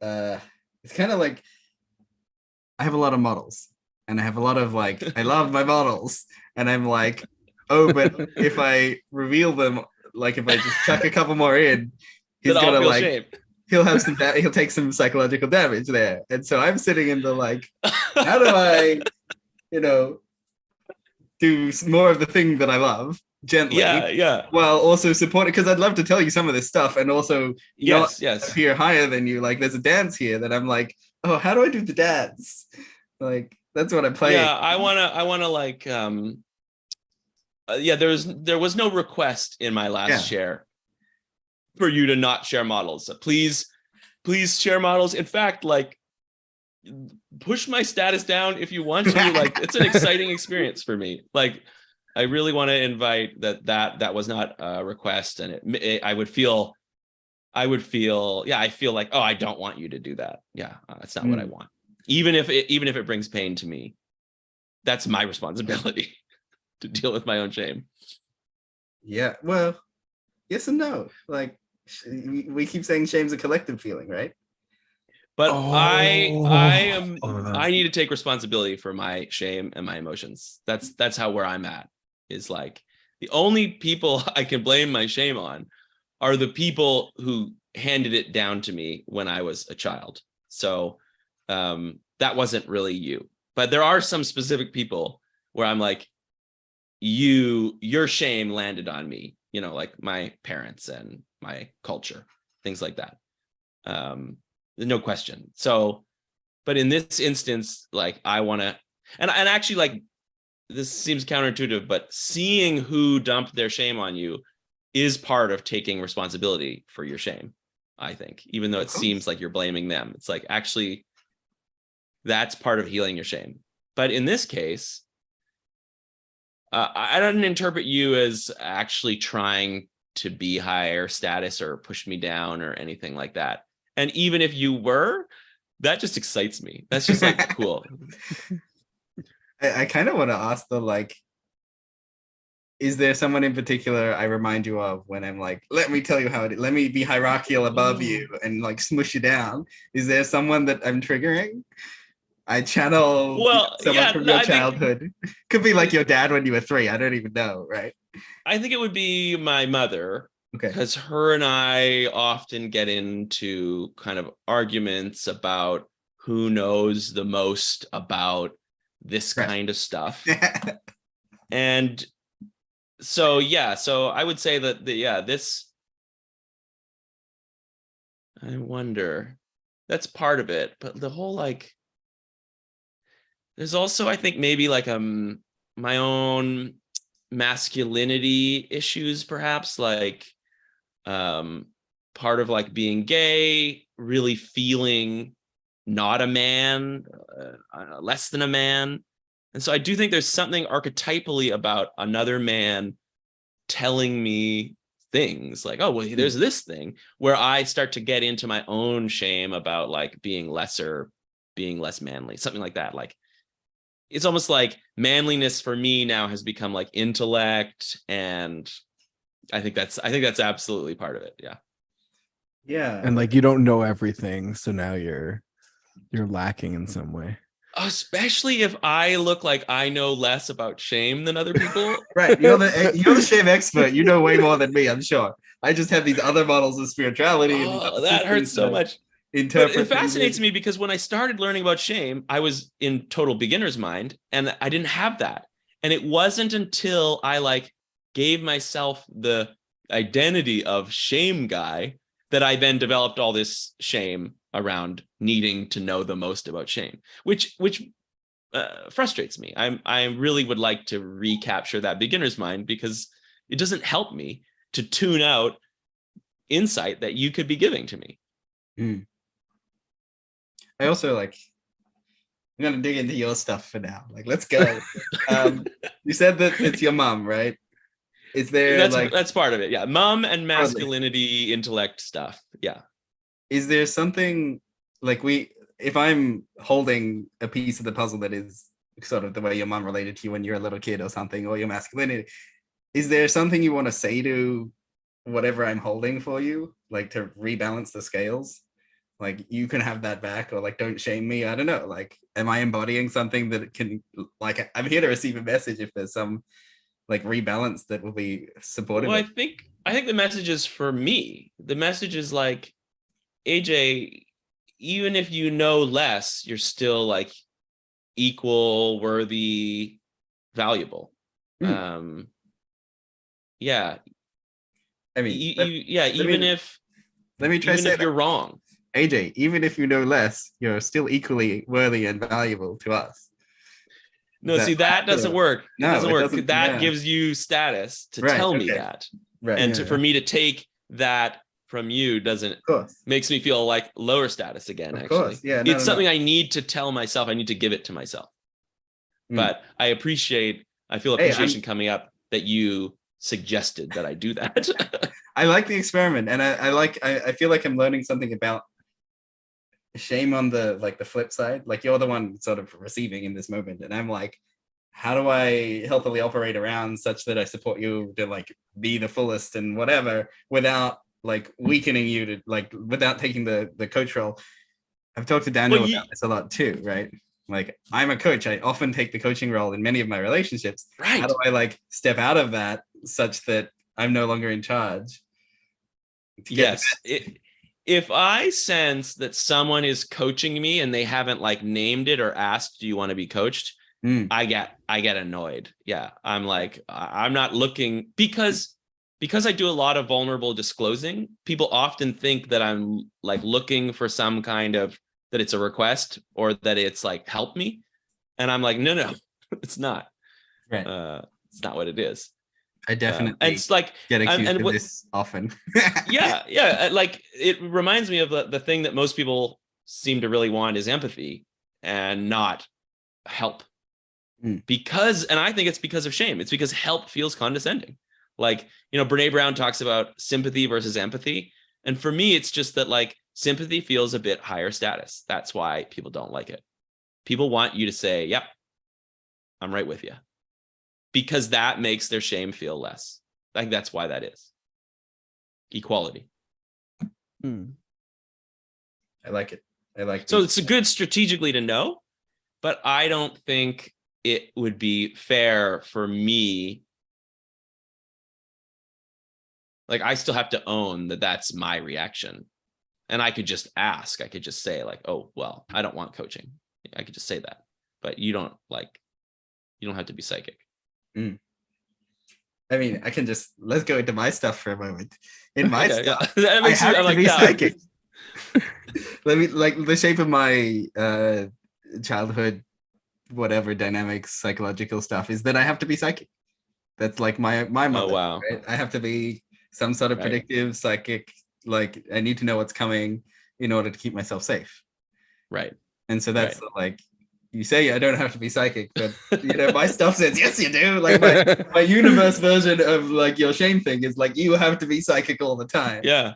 It's kind of like I have a lot of models, and I have a lot of like, I love my models, and I'm like, oh, but if I reveal them, like if I just chuck a couple more in, he's gonna like, shame. He'll take some psychological damage there. And so I'm sitting in the like, how do I, do more of the thing that I love gently, while also supporting, because I'd love to tell you some of this stuff and also not appear higher than you. Like there's a dance here that I'm like, oh, how do I do the dance? Like that's what I'm playing. Yeah, I wanna like there was no request in my last share for you to not share models. So please share models. In fact, like push my status down if you want to. Like it's an exciting experience for me. Like I really want to invite that was not a request, and I feel like, oh, I don't want you to do that. Yeah, that's not what I want. Even if it brings pain to me, that's my responsibility to deal with my own shame. Yeah, well, yes and no. Like we keep saying shame's a collective feeling, right? But I need to take responsibility for my shame and my emotions. That's where I'm at. Is like the only people I can blame my shame on are the people who handed it down to me when I was a child. So that wasn't really you. But there are some specific people where I'm like, your shame landed on me, like my parents and my culture, things like that. No question. So, but in this instance, like I want to, and actually like this seems counterintuitive, but seeing who dumped their shame on you is part of taking responsibility for your shame, I think, even though it seems like you're blaming them. It's like, actually, that's part of healing your shame. But in this case, I don't interpret you as actually trying to be higher status or push me down or anything like that. And even if you were, that just excites me. That's just like cool. I kind of want to ask though, like, is there someone in particular I remind you of when I'm like, let me tell you how it is, let me be hierarchical above you and like smush you down? Is there someone that I'm triggering? I channel someone from your childhood. Could be like your dad when you were 3. I don't even know, right? I think it would be my mother. Okay. Because her and I often get into kind of arguments about who knows the most about this kind of stuff. And so, yeah, so I would say that, this, I wonder, that's part of it. But the whole, like, there's also, I think, maybe like my own masculinity issues, perhaps, like, part of like being gay, really feeling not a man, less than a man. And so I do think there's something archetypally about another man telling me things like, oh, well, there's this thing, where I start to get into my own shame about like being lesser, being less manly, something like that. Like, it's almost like manliness for me now has become like intellect, and I think that's absolutely part of it. Yeah. Yeah. And like, you don't know everything, so now you're lacking in some way. Especially if I look like I know less about shame than other people. Right. You're the shame expert. You know way more than me, I'm sure. I just have these other models of spirituality. Oh, that hurts so much. But it fascinates me because when I started learning about shame, I was in total beginner's mind and I didn't have that. And it wasn't until I like gave myself the identity of shame guy that I then developed all this shame around needing to know the most about shame, which frustrates me. I really would like to recapture that beginner's mind, because it doesn't help me to tune out insight that you could be giving to me. I also like, I'm gonna dig into your stuff for now. Like, let's go. You said that it's your mom, right? Is there that's part of it? Yeah, mom and masculinity, intellect stuff. Yeah. Is there something like if I'm holding a piece of the puzzle that is sort of the way your mom related to you when you're a little kid or something, or your masculinity, is there something you want to say to whatever I'm holding for you, like to rebalance the scales? Like, you can have that back, or like, don't shame me. I don't know. Like, am I embodying something that can, like, I'm here to receive a message if there's some like rebalance that will be supportive. Well, I think the message is for me. The message is like, AJ, even if you know less, you're still like equal, worthy, valuable. Yeah. I mean, even if you're wrong. AJ, even if you know less, you're still equally worthy and valuable to us. No, that doesn't work. It doesn't work. That gives you status to tell me that. Right. And for me to take that from you makes me feel like lower status again, actually. Yeah, it's something I need to tell myself. I need to give it to myself. But I feel appreciation coming up that you suggested that I do that. I like the experiment, and I feel like I'm learning something about shame on the flip side. Like, you're the one sort of receiving in this moment, and I'm like, how do I healthily operate around such that I support you to like be the fullest and whatever, without like weakening you, to like, without taking the coach role. I've talked to Daniel about this a lot too, right? Like, I'm a coach. I often take the coaching role in many of my relationships. Right. How do I like step out of that such that I'm no longer in charge? Yes. If I sense that someone is coaching me and they haven't like named it or asked, do you want to be coached? I get annoyed. Yeah. I'm like, I'm not looking, because I do a lot of vulnerable disclosing. People often think that I'm like looking for some kind of, that it's a request or that it's like, help me. And I'm like, no, it's not. Right. It's not what it is. I definitely and it's like get accused of what, this often. yeah, like it reminds me of the thing that most people seem to really want is empathy and not help. Because, and I think it's because of shame. It's because help feels condescending. Like, Brene Brown talks about sympathy versus empathy. And for me, it's just that like sympathy feels a bit higher status. That's why people don't like it. People want you to say, yep, I'm right with you, because that makes their shame feel less. Like that's why that is. Equality. I like it. I like So it's good strategically to know, but I don't think it would be fair for me. Like I still have to own that that's my reaction. And I could just ask, I could just say like, oh, well, I don't want coaching. I could just say that, but you don't have to be psychic. I mean, I can just, let's go into my stuff for a moment. In my stuff, that makes I have to be that. psychic. Let me, like, the shape of my childhood, whatever dynamics, psychological stuff is that I have to be psychic. That's like my mother. Oh, wow. Right? I have to be some sort of predictive psychic. Like I need to know what's coming in order to keep myself safe. Right. And so that's like, you say I don't have to be psychic, but my stuff says yes you do. Like my universe version of like your shame thing is like you have to be psychic all the time. Yeah.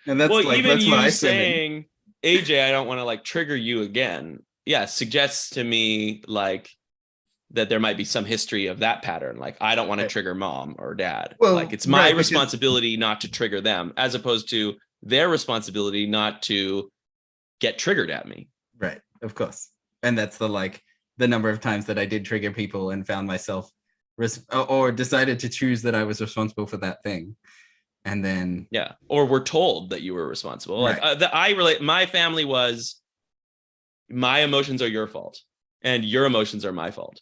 And that's well, like even that's you saying, AJ, I don't want to like trigger you again. Yeah, suggests to me like that there might be some history of that pattern. Like I don't want to trigger mom or dad. Well, like it's my responsibility not to trigger them, as opposed to their responsibility not to get triggered at me. Right. Of course. And that's the number of times that I did trigger people and found myself or decided to choose that I was responsible for that thing. And then or we're told that you were responsible. Right. Like my family was, my emotions are your fault and your emotions are my fault.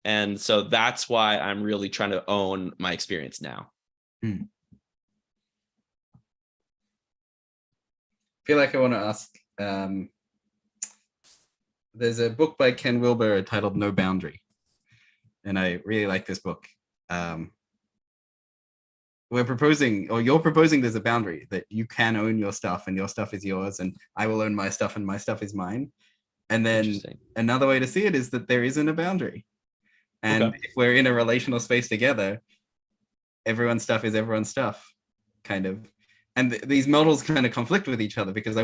And so that's why I'm really trying to own my experience now. I feel like I want to ask, there's a book by Ken Wilber titled No Boundary. And I really like this book. You're proposing there's a boundary that you can own your stuff and your stuff is yours and I will own my stuff and my stuff is mine. And then another way to see it is that there isn't a boundary. And if we're in a relational space together, everyone's stuff is everyone's stuff, kind of. And these models kind of conflict with each other because I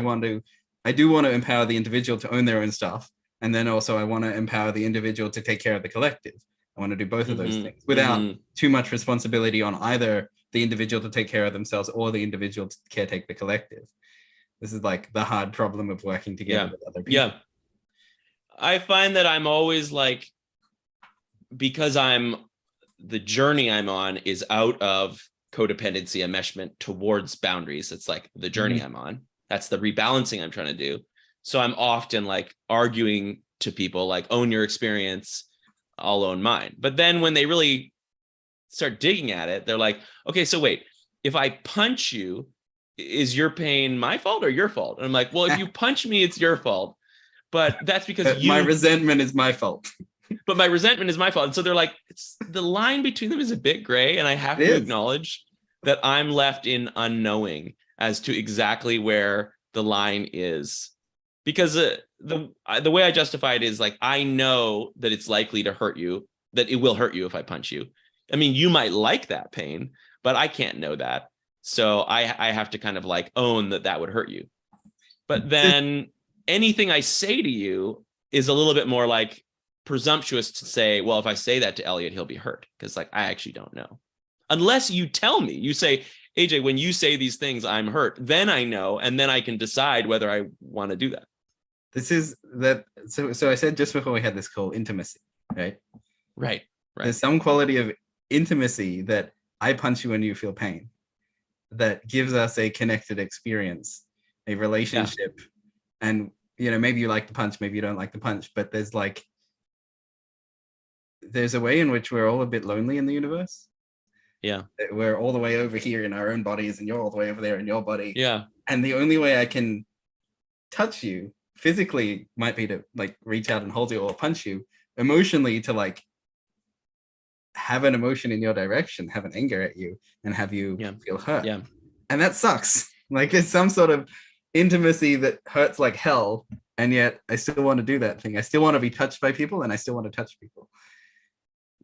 do want to empower the individual to own their own stuff. And then also I want to empower the individual to take care of the collective. I want to do both of those things without too much responsibility on either the individual to take care of themselves or the individual to caretake the collective. This is like the hard problem of working together with other people. Yeah. I find that I'm always like, because the journey I'm on is out of codependency enmeshment towards boundaries. It's like the journey I'm on. That's the rebalancing I'm trying to do. So I'm often like arguing to people like, own your experience, I'll own mine. But then when they really start digging at it, they're like, okay, so wait, if I punch you, is your pain my fault or your fault? And I'm like, well, if you punch me, it's your fault. But that's because my resentment is my fault. But my resentment is my fault. And so they're like, the line between them is a bit gray. And I have to acknowledge that I'm left in unknowing as to exactly where the line is. Because the way I justify it is like, I know that it's likely to hurt you, that it will hurt you if I punch you. I mean, you might like that pain, but I can't know that. So I have to kind of like own that would hurt you. But then anything I say to you is a little bit more like presumptuous to say, well, if I say that to Elliot, he'll be hurt. Because like, I actually don't know. Unless you tell me, you say, AJ, when you say these things, I'm hurt. Then I know, and then I can decide whether I want to do that. This is that. So I said just before we had this call, intimacy, right? Right. There's some quality of intimacy that I punch you and you feel pain that gives us a connected experience, a relationship. And, maybe you like the punch, maybe you don't like the punch, but there's a way in which we're all a bit lonely in the universe. Yeah. We're all the way over here in our own bodies and you're all the way over there in your body. Yeah. And the only way I can touch you physically might be to like reach out and hold you or punch you. Emotionally, to like have an emotion in your direction, have an anger at you, and have you feel hurt. Yeah. And that sucks. Like it's some sort of intimacy that hurts like hell, and yet I still want to do that thing. I still want to be touched by people, and I still want to touch people.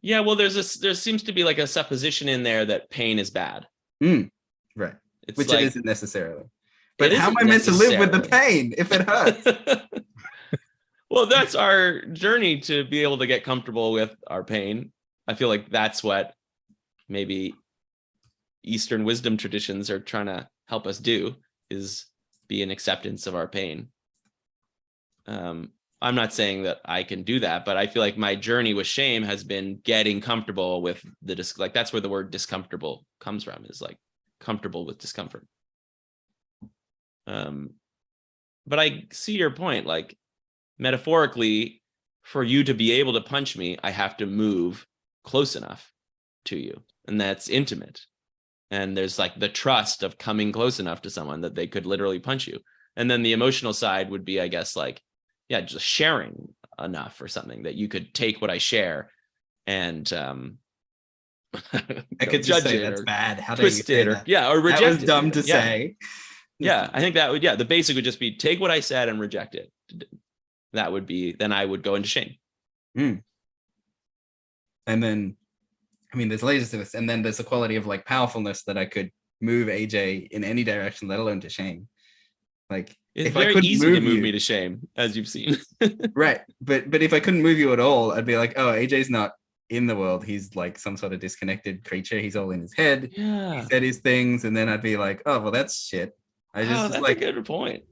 Yeah, well, there seems to be like a supposition in there that pain is bad. Right. It's which like, it isn't necessarily. But how am I meant to live with the pain if it hurts? Well, that's our journey to be able to get comfortable with our pain. I feel like that's what maybe Eastern wisdom traditions are trying to help us do, is be an acceptance of our pain. I'm not saying that I can do that, but I feel like my journey with shame has been getting comfortable with like that's where the word discomfortable comes from, is like comfortable with discomfort. But I see your point. Like metaphorically, for you to be able to punch me, I have to move close enough to you, and that's intimate. And there's like the trust of coming close enough to someone that they could literally punch you. And then the emotional side would be, I guess, like, yeah, just sharing enough or something that you could take what I share and I could just say that's bad. How do you twist say it, or that? or reject that was it. dumb to say. Yeah, I think that would, the basic would just be take what I said and reject it. That would be, then I would go into shame. And then, I mean, there's layers to this, and then there's the quality of like powerfulness that I could move AJ in any direction, let alone to shame. Like it's if very I couldn't easy move to move you, me to shame, as you've seen. right? But if I couldn't move you at all, I'd be like, oh, AJ's not in the world. He's like some sort of disconnected creature. He's all in his head. Yeah. He said his things, and then I'd be like, oh, well, that's shit. That's like a good point.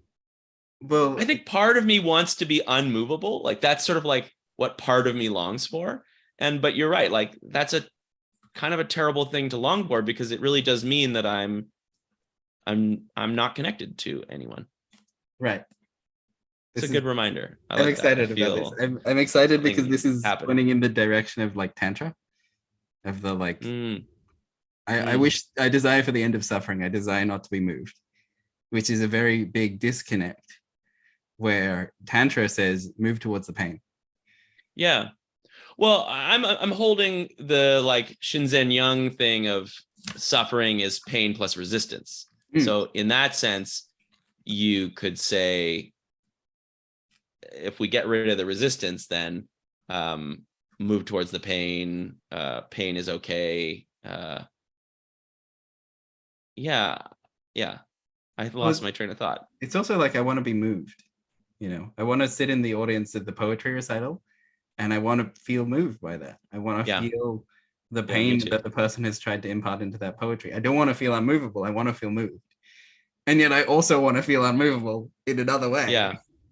Well, I think part of me wants to be unmovable. Like that's sort of like what part of me longs for. But you're right. Like that's a kind of a terrible thing to long for, because it really does mean that I'm not connected to anyone. Right. It's a good reminder. I'm excited about this. I'm excited because this is running in the direction of like tantra, of the like. I wish, I desire for the end of suffering. I desire not to be moved, which is a very big disconnect, where tantra says move towards the pain. Yeah. Well, I'm holding the like Shinzen Young thing of suffering is pain plus resistance. So in that sense, you could say, if we get rid of the resistance, then move towards the pain. Pain is okay. Yeah. I lost my train of thought. It's also like I want to be moved. You know, I want to sit in the audience at the poetry recital, and I want to feel moved by that. I want to feel the pain that the person has tried to impart into that poetry. I don't want to feel unmovable. I want to feel moved. And yet I also want to feel unmovable in another way.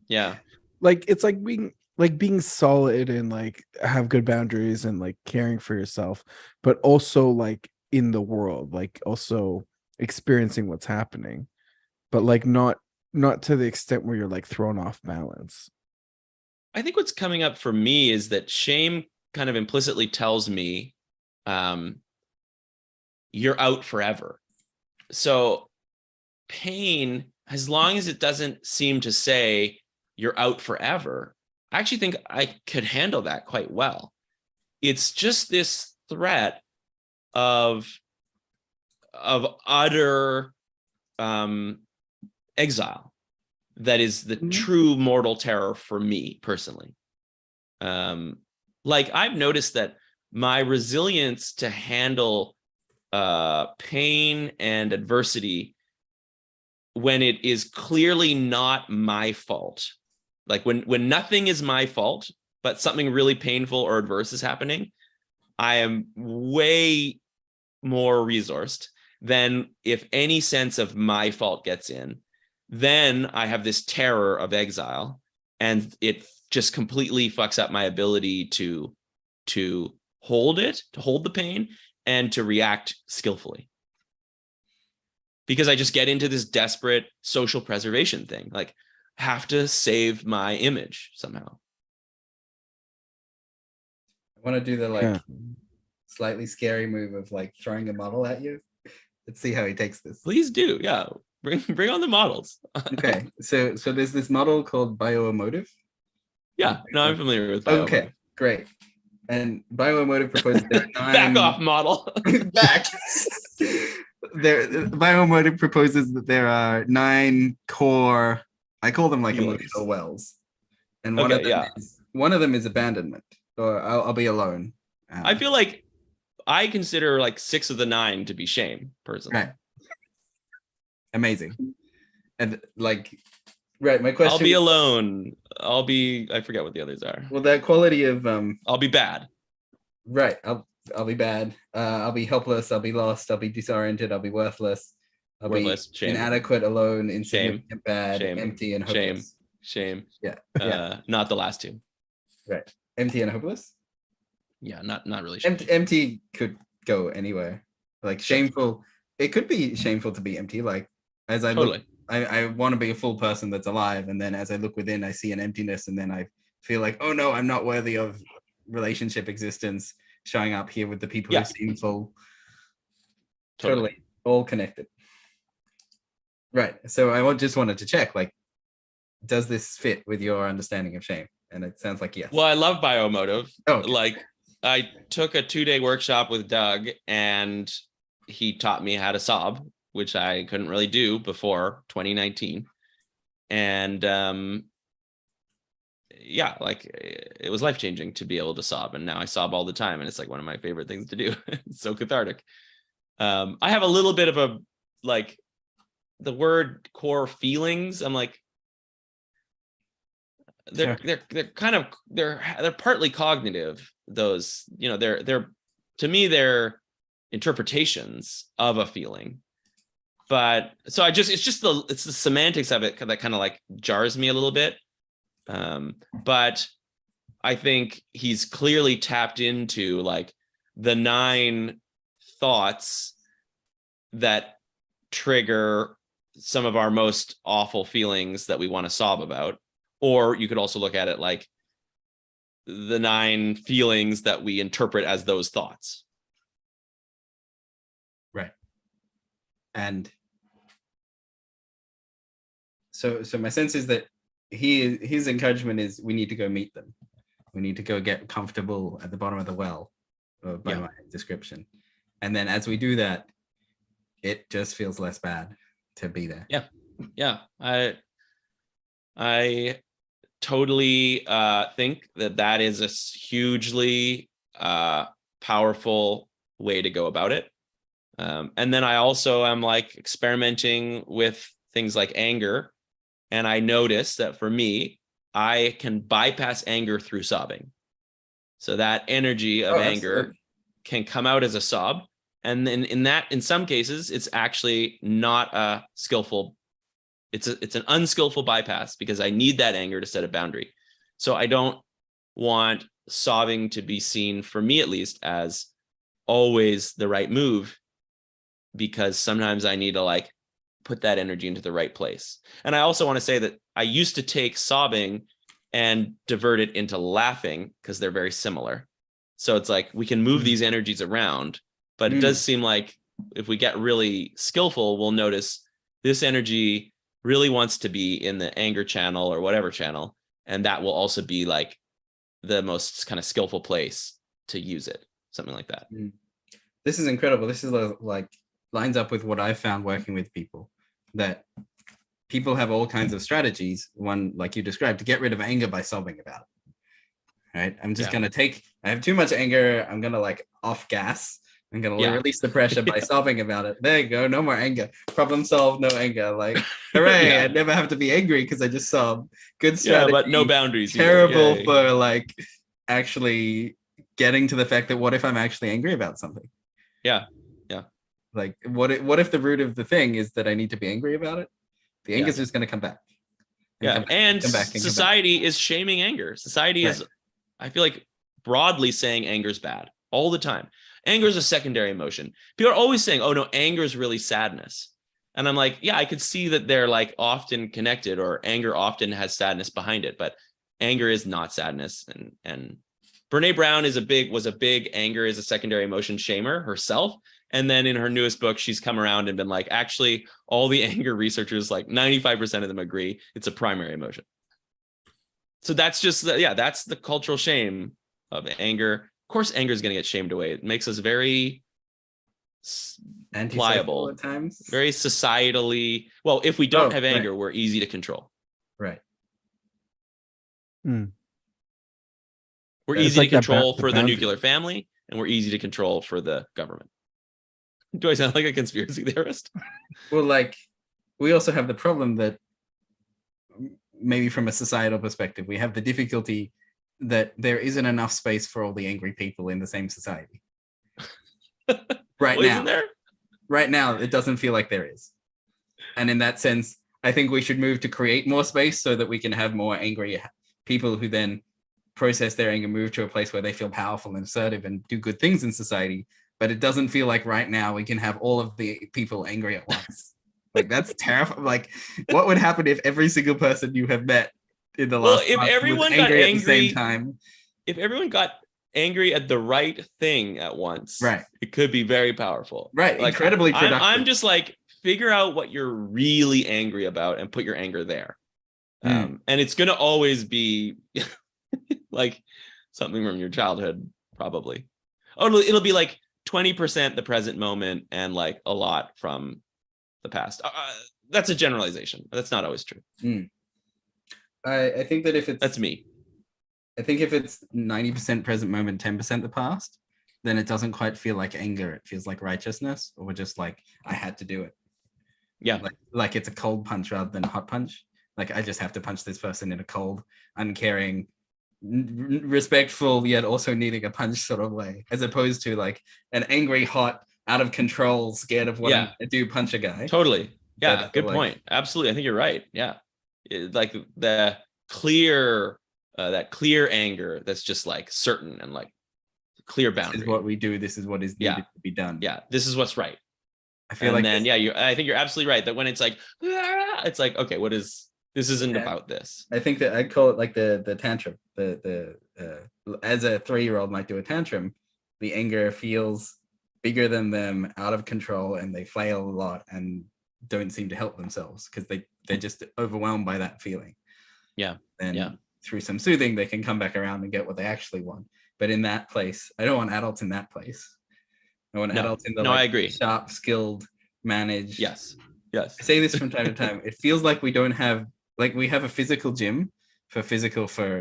Yeah. Like it's like being solid and like have good boundaries and like caring for yourself, but also like in the world, like also experiencing what's happening, but like not to the extent where you're like thrown off balance. I think what's coming up for me is that shame kind of implicitly tells me you're out forever. So pain, as long as it doesn't seem to say you're out forever, I actually think I could handle that quite well. It's just this threat of utter exile that is the true mortal terror for me personally. Like I've noticed that my resilience to handle pain and adversity, when it is clearly not my fault, like when nothing is my fault, but something really painful or adverse is happening, I am way more resourced than if any sense of my fault gets in. Then I have this terror of exile, and it just completely fucks up my ability to hold the pain and to react skillfully. Because I just get into this desperate social preservation thing, like have to save my image somehow. I want to do the slightly scary move of like throwing a model at you. Let's see how he takes this. Please do. Yeah. Bring on the models. Okay. So there's this model called bioemotive. Yeah. No, I'm familiar with bioemotive. Okay, great. And bioemotive proposes there are Back 9 off, model. back. Bioemotive proposes that there are 9 core, I call them like Feelings. emotional wells. And Okay, yeah. one of them is abandonment, or I'll be alone. I feel like I consider like 6 of the 9 to be shame, personally. Right. Amazing. And like, right, my question. I'll be alone. I forget what the others are. Well, that quality of I'll be bad. Right. I'll be bad. I'll be helpless. I'll be lost. I'll be disoriented. I'll be worthless. I'll Worthless, be shame. inadequate, alone, insignificant, bad, shame, empty, and hopeless. Shame. Yeah. Not the last 2. Right. Empty and hopeless. Yeah, not really shame. Empty could go anywhere. Like shameful. It could be shameful to be empty. Like as I look, I want to be a full person that's alive, and then as I look within, I see an emptiness, and then I feel like, oh no, I'm not worthy of relationship existence. Showing up here with the people who seem full. Totally all connected. Right. So I just wanted to check, like, does this fit with your understanding of shame? And it sounds like yes. Well, I love bioemotive. Oh, okay. Like, I took a 2-day workshop with Doug, and he taught me how to sob, which I couldn't really do before 2019. And like it was life-changing to be able to sob, and now I sob all the time, and it's like one of my favorite things to do. It's so cathartic. I have a little bit of a, like, the word core feelings, I'm like, they're partly cognitive. Those, they're to me, they're interpretations of a feeling. But so it's the semantics of it that kind of like jars me a little bit. But I think he's clearly tapped into like the 9 thoughts that trigger some of our most awful feelings that we want to sob about. Or you could also look at it like the 9 feelings that we interpret as those thoughts. Right. And so my sense is that his encouragement is we need to go meet them. We need to go get comfortable at the bottom of the well, by my description. And then as we do that, it just feels less bad to be there. Yeah. I totally think that is a hugely powerful way to go about it. And then I also am like experimenting with things like anger. And I noticed that for me, I can bypass anger through sobbing. So that energy of anger can come out as a sob. And then in some cases, it's actually not a skillful, it's an unskillful bypass, because I need that anger to set a boundary. So I don't want sobbing to be seen, for me at least, as always the right move, because sometimes I need to like put that energy into the right place. And I also want to say that I used to take sobbing and divert it into laughing, because they're very similar. So it's like we can move these energies around, but it does seem like if we get really skillful, we'll notice this energy really wants to be in the anger channel or whatever channel. And that will also be like the most kind of skillful place to use it, something like that. This is incredible. This is like lines up with what I've found working with people, that people have all kinds of strategies. One, like you described, to get rid of anger by sobbing about it. Right? I'm just going to I have too much anger. I'm going to like off gas. I'm going to release the pressure by sobbing about it. There you go. No more anger. Problem solved. No anger. Like, hooray. I never have to be angry because I just sob. Good strategy. Yeah, but no boundaries. Terrible for like actually getting to the fact that what if I'm actually angry about something? Yeah. Like, what if the root of the thing is that I need to be angry about it? The anger is just going to come back. And society is shaming anger. Society is, I feel like, broadly saying anger is bad all the time. Anger is a secondary emotion. People are always saying, oh no, anger is really sadness. And I'm like, yeah, I could see that they're like often connected, or anger often has sadness behind it, but anger is not sadness. And Brene Brown was a big anger is a secondary emotion shamer herself. And then in her newest book, she's come around and been like, actually, all the anger researchers, like 95% of them agree it's a primary emotion. So that's just, that's the cultural shame of anger course anger is going to get shamed away. It makes us very Antisocial pliable, at times. very societally. Well, if we don't have anger, right. we're easy to control. Right. Hmm. We're It's easy like to that control for the boundary. nuclear family, and we're easy to control for the government. Do I sound like a conspiracy theorist? Well, like, we also have the problem that maybe from a societal perspective, we have the difficulty that there isn't enough space for all the angry people in the same society. Right Well, now. isn't there? Right now, it doesn't feel like there is. And in that sense, I think we should move to create more space so that we can have more angry people who then process their anger, move to a place where they feel powerful and assertive and do good things in society. But it doesn't feel like right now we can have all of the people angry at once. Like, that's terrifying. Like, what would happen if every single person you have met in the last if month everyone was got angry angry at the same time? If everyone got angry at the right thing at once, right, it could be very powerful. Right, like, incredibly productive. I'm just like, figure out what you're really angry about and put your anger there. And it's going to always be like something from your childhood, probably. Oh, it'll be like 20% the present moment and like a lot from the past. That's a generalization. That's not always true. I think that if it's... That's me. I think if it's 90% present moment, 10% the past, then it doesn't quite feel like anger. It feels like righteousness, or just like, I had to do it. Yeah. Like it's a cold punch rather than a hot punch. Like, I just have to punch this person in a cold, uncaring, respectful, yet also needing a punch sort of way, as opposed to like an angry, hot, out of control, scared of what I'm gonna do, punch a guy. Totally. Yeah, That's good like... point. Absolutely. I think you're right. Yeah. Like the clear, that clear anger that's just like certain and like clear boundary. This is what we do. This is what is needed to be done. Yeah. This is what's right. I feel like then, I think you're absolutely right that when it's like, it's like, okay, this isn't about this. I think that I'd call it like the tantrum. As a 3-year-old might do a tantrum, the anger feels bigger than them, out of control, and they flail a lot and don't seem to help themselves because they're just overwhelmed by that feeling. Yeah. And through some soothing, they can come back around and get what they actually want. But in that place, I don't want adults in that place. I want adults in the I agree. Sharp, skilled, managed. Yes. I say this from time to time. It feels like we don't have, like, we have a physical gym for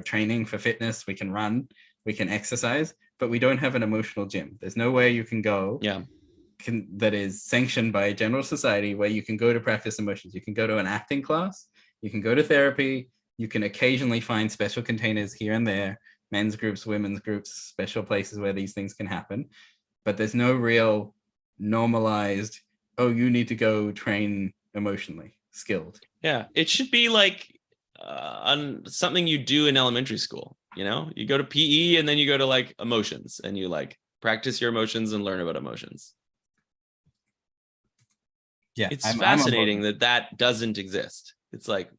training, for fitness. We can run, we can exercise, but we don't have an emotional gym. There's nowhere you can go that is sanctioned by general society where you can go to practice emotions. You can go to an acting class, you can go to therapy, you can occasionally find special containers here and there, men's groups, women's groups, special places where these things can happen. But there's no real normalized, oh, you need to go train emotionally skilled. Yeah, it should be like on something you do in elementary school. You know, you go to PE and then you go to like emotions and you like practice your emotions and learn about emotions. Yeah, it's fascinating that doesn't exist. It's like,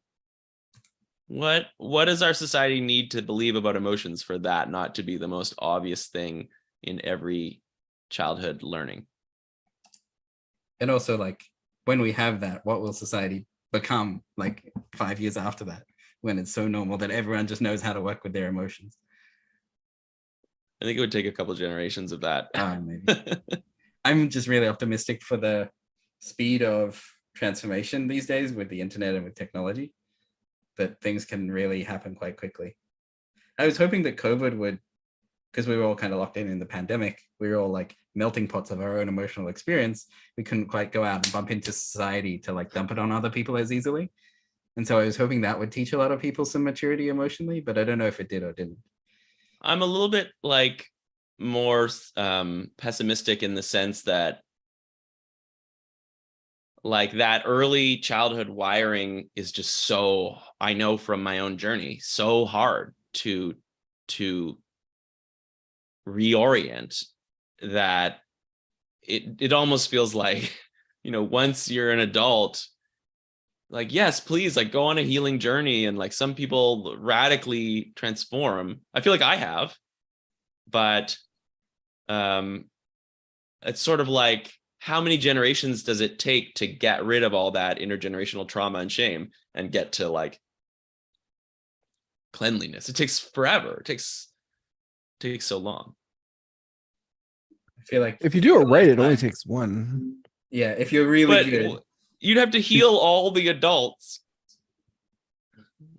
what does our society need to believe about emotions for that not to be the most obvious thing in every childhood learning? And also, like, when we have that, what will society become like 5 years after that, when it's so normal that everyone just knows how to work with their emotions? I think it would take a couple generations of that. Maybe. I'm just really optimistic for the speed of transformation these days with the internet and with technology, that things can really happen quite quickly. I was hoping that COVID would, because we were all kind of locked in the pandemic, we were all like melting pots of our own emotional experience. We couldn't quite go out and bump into society to like dump it on other people as easily. And so I was hoping that would teach a lot of people some maturity emotionally, but I don't know if it did or didn't. I'm a little bit like more pessimistic in the sense that like that early childhood wiring is just so, I know from my own journey, so hard to reorient, that it almost feels like, you know, once you're an adult, like, yes, please, like, go on a healing journey. And like some people radically transform. I feel like I have, but it's sort of like, how many generations does it take to get rid of all that intergenerational trauma and shame and get to like cleanliness? It takes forever. It takes so long. I feel like If you do it your right, it only lifetime- takes one. Yeah, if you're really But good. you'd have to heal all the adults,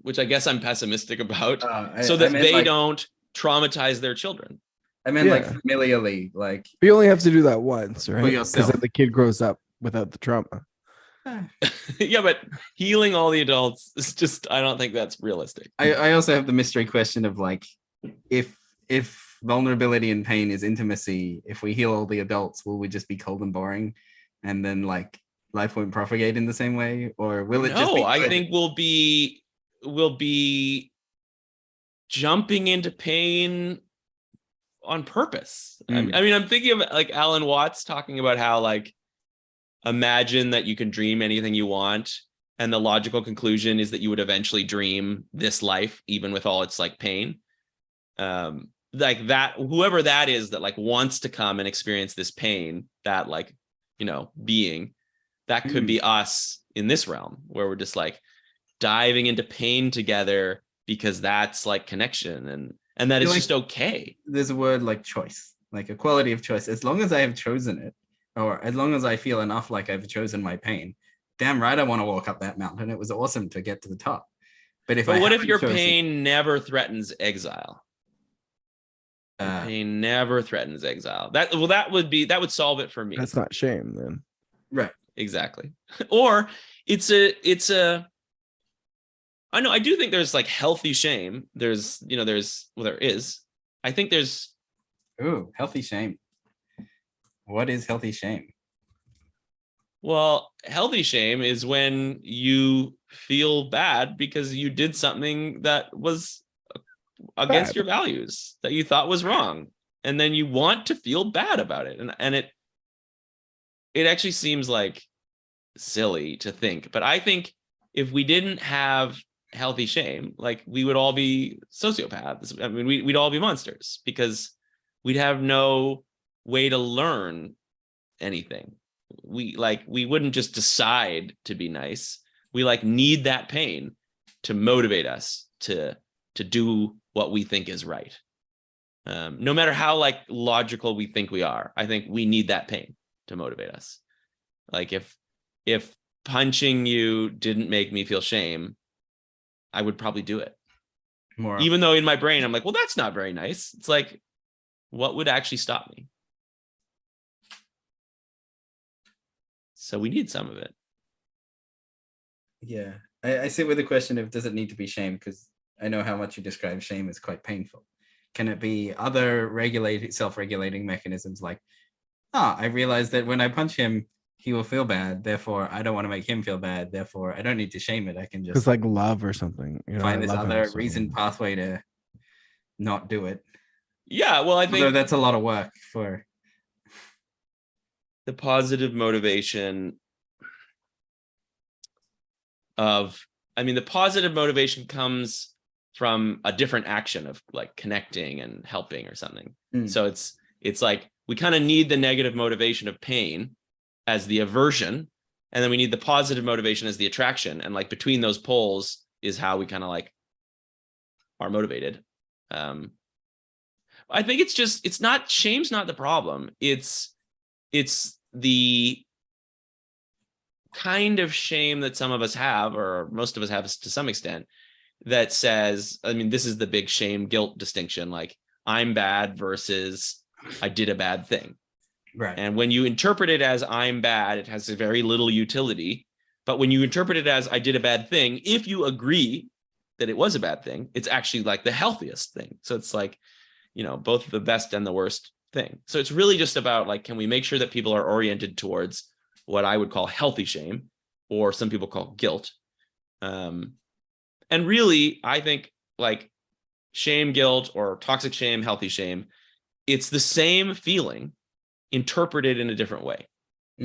which I guess I'm pessimistic about, so that meant they like, don't traumatize their children. I meant like Yeah. familiarly, like But you only have to do that once, right? Because yourself. then the kid grows up without the trauma. Yeah, but healing all the adults is just, I don't think that's realistic. I also have the mystery question of like, if vulnerability and pain is intimacy, if we heal all the adults, will we just be cold and boring, and then like life won't propagate in the same way, or will it just be? No, I think we'll be jumping into pain on purpose. I mean, I'm thinking of like Alan Watts talking about how like, imagine that you can dream anything you want, and the logical conclusion is that you would eventually dream this life, even with all its like pain. Like that, whoever that is that like wants to come and experience this pain, that like, you know, being, that could be us in this realm where we're just like diving into pain together because that's like connection, and that is like, just okay. There's a word like choice, like a quality of choice. As long as I have chosen it, or as long as I feel enough like I've chosen my pain, damn right I want to walk up that mountain. It was awesome to get to the top. But what if your pain never threatens exile? Pain never threatens exile. That would solve it for me. That's not shame then. Right. Exactly. Or it's a I know, I do think there's like healthy shame. There is. I think there's healthy shame. What is healthy shame? Well, healthy shame is when you feel bad because you did something that was against your values, that you thought was wrong, and then you want to feel bad about it, and it actually seems like silly to think, but I think if we didn't have healthy shame, like we would all be sociopaths. I mean, we'd all be monsters because we'd have no way to learn anything. We wouldn't just decide to be nice. We like need that pain to motivate us to do what we think is right. No matter how like logical we think we are, I think we need that pain to motivate us. Like if punching you didn't make me feel shame, I would probably do it. Even though in my brain I'm like, well, that's not very nice. It's like, what would actually stop me? So we need some of it. Yeah, I sit with the question of, does it need to be shame? Because I know how much you describe shame as quite painful. Can it be other self-regulating mechanisms like, I realize that when I punch him, he will feel bad. Therefore, I don't want to make him feel bad. Therefore, I don't need to shame it. I can just like love or something. Find this other reason pathway to not do it. Yeah, well, I think that's a lot of work for the positive motivation the positive motivation comes from a different action of like connecting and helping or something. So it's like we kind of need the negative motivation of pain as the aversion, and then we need the positive motivation as the attraction, and like between those poles is how we kind of like are motivated. I think shame's not the problem. It's the kind of shame that some of us have, or most of us have to some extent, that says, this is the big shame guilt distinction, like I'm bad versus I did a bad thing. Right. And when you interpret it as I'm bad, it has very little utility. But when you interpret it as I did a bad thing, if you agree that it was a bad thing, it's actually like the healthiest thing. So it's like, both the best and the worst thing. So it's really just about like, can we make sure that people are oriented towards what I would call healthy shame, or some people call guilt. And really, I think like shame, guilt, or toxic shame, healthy shame, it's the same feeling interpreted in a different way.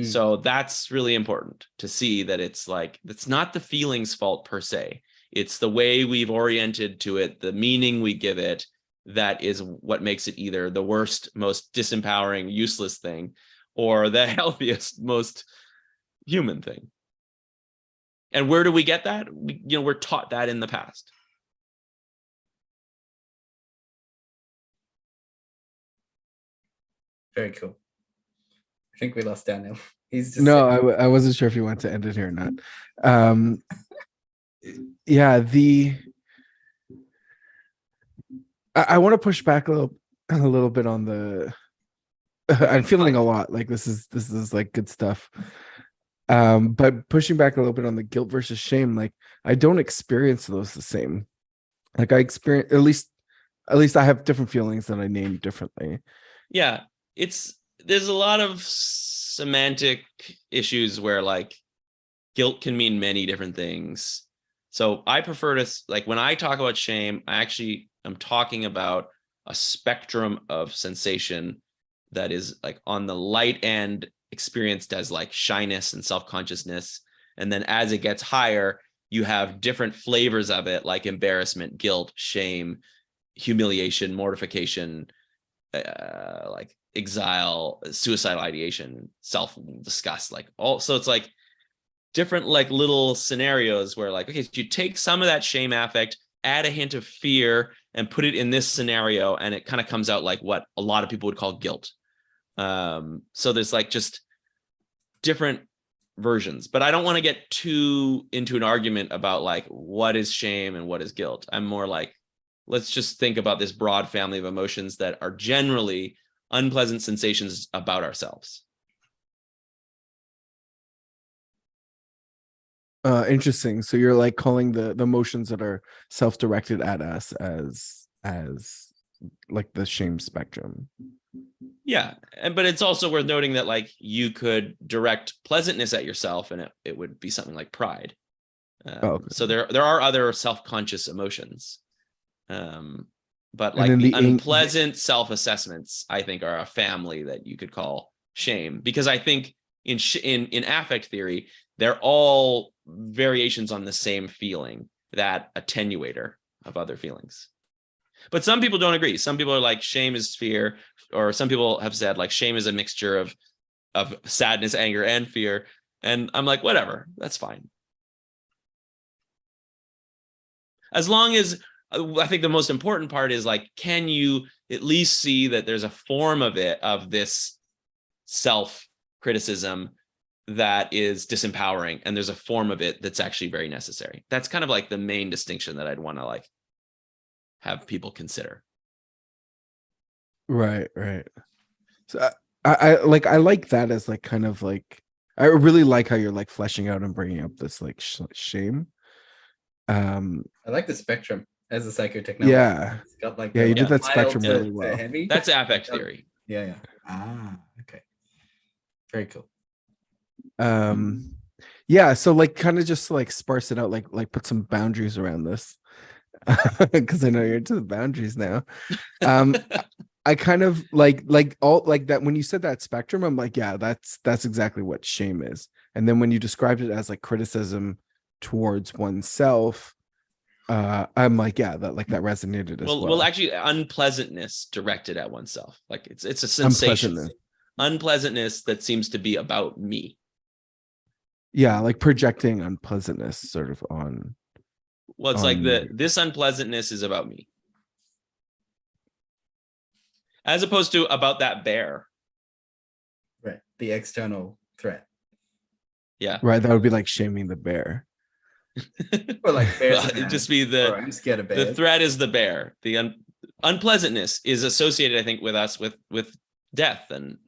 So that's really important to see, that it's like, it's not the feeling's fault per se. It's the way we've oriented to it, the meaning we give it, that is what makes it either the worst, most disempowering, useless thing, or the healthiest, most human thing. And where do we get that? We're taught that in the past. Very cool. think we lost Daniel. He's just No, I wasn't sure if you want to end it here or not. Yeah, I want to push back a little bit on the. I'm feeling a lot like this is like good stuff. But pushing back a little bit on the guilt versus shame, like I don't experience those the same. Like I experience at least I have different feelings that I name differently. Yeah, there's a lot of semantic issues where like guilt can mean many different things. So I prefer to, like, when I talk about shame, I'm talking about a spectrum of sensation that is like on the light end experienced as like shyness and self-consciousness. And then as it gets higher, you have different flavors of it, like embarrassment, guilt, shame, humiliation, mortification, like exile, suicidal ideation, self-disgust, like all. So it's like different like little scenarios where like, okay, so you take some of that shame affect, add a hint of fear and put it in this scenario, and it kind of comes out like what a lot of people would call guilt. So there's like just different versions, but I don't want to get too into an argument about like what is shame and what is guilt. I'm more like, let's just think about this broad family of emotions that are generally unpleasant sensations about ourselves. Interesting. So you're like calling the emotions that are self-directed at us as like the shame spectrum. Yeah, but it's also worth noting that like you could direct pleasantness at yourself, and it would be something like pride. Okay. So there are other self-conscious emotions, but like the unpleasant self-assessments, I think, are a family that you could call shame, because I think in affect theory, they're all variations on the same feeling, that attenuator of other feelings. But some people don't agree. Some people are like, shame is fear, or some people have said like shame is a mixture of sadness, anger, and fear. And I'm like, whatever, that's fine. As long as, I think the most important part is like, can you at least see that there's a form of it, of this self-criticism that is disempowering, and there's a form of it that's actually very necessary. That's kind of like the main distinction that I'd want to like have people consider. Right. So I like that as like kind of like, I really like how you're like fleshing out and bringing up this like shame. I like the spectrum as a psychotechnology. Yeah, it's got like you did that spectrum really well. Heavy. That's affect theory. Yeah. Okay. Very cool. Yeah, so like kind of just like sparse it out, like put some boundaries around this. Because I know you're into the boundaries now. I kind of like all like that when you said that spectrum, I'm like, yeah, that's exactly what shame is. And then when you described it as like criticism towards oneself, I'm like, yeah, that resonated as well. Well, actually, unpleasantness directed at oneself, like it's a sensation, unpleasantness that seems to be about me. Yeah, like projecting unpleasantness sort of on. Well, it's like this unpleasantness is about me, as opposed to about that bear. Right. The external threat. Yeah. Right. That would be like shaming the bear. Or like bears. It'd just be I'm scared of bears. The threat is the bear. The unpleasantness is associated, I think, with us with death and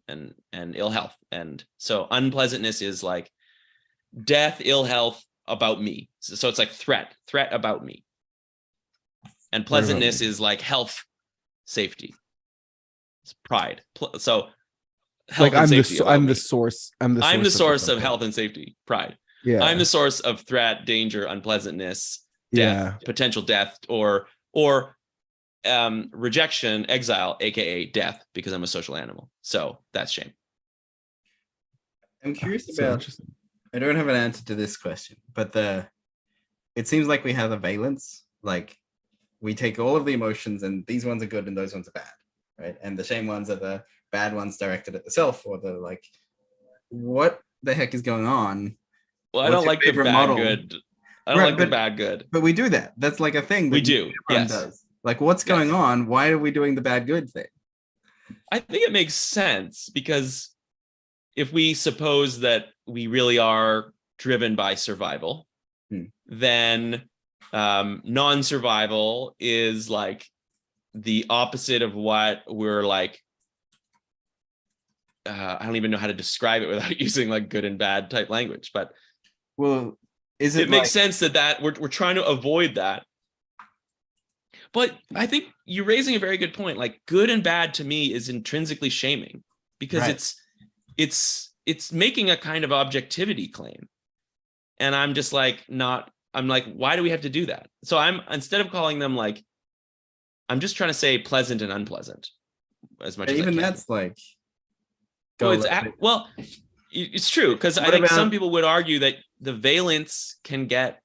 ill health. And so unpleasantness is like death, ill health about me. So it's like threat about me. And pleasantness is like health, safety, it's pride. So health, like I'm the source of health and safety, pride. Yeah, I'm the source of threat, danger, unpleasantness, death, potential death, or rejection, exile, aka death, because I'm a social animal. So that's shame. I'm curious about. I don't have an answer to this question, but it seems like we have a valence. Like we take all of the emotions, and these ones are good and those ones are bad, right? And the shame ones are the bad ones directed at the self, or the like. What the heck is going on? Well, I don't like the bad good. I don't like the bad good. But we do that. That's like a thing that we do. Yes. Does. Like, what's going on? Why are we doing the bad good thing? I think it makes sense because if we suppose that we really are driven by survival, then non-survival is like the opposite of what we're like. I don't even know how to describe it without using like good and bad type language, but well, it makes sense that we're trying to avoid that. But I think you're raising a very good point. Like good and bad to me is intrinsically shaming, because it's making a kind of objectivity claim. And I'm just like, I'm like, why do we have to do that? So instead of calling them like, I'm just trying to say pleasant and unpleasant as much as even I can. that's like, it's true, because I think some people would argue that the valence can get,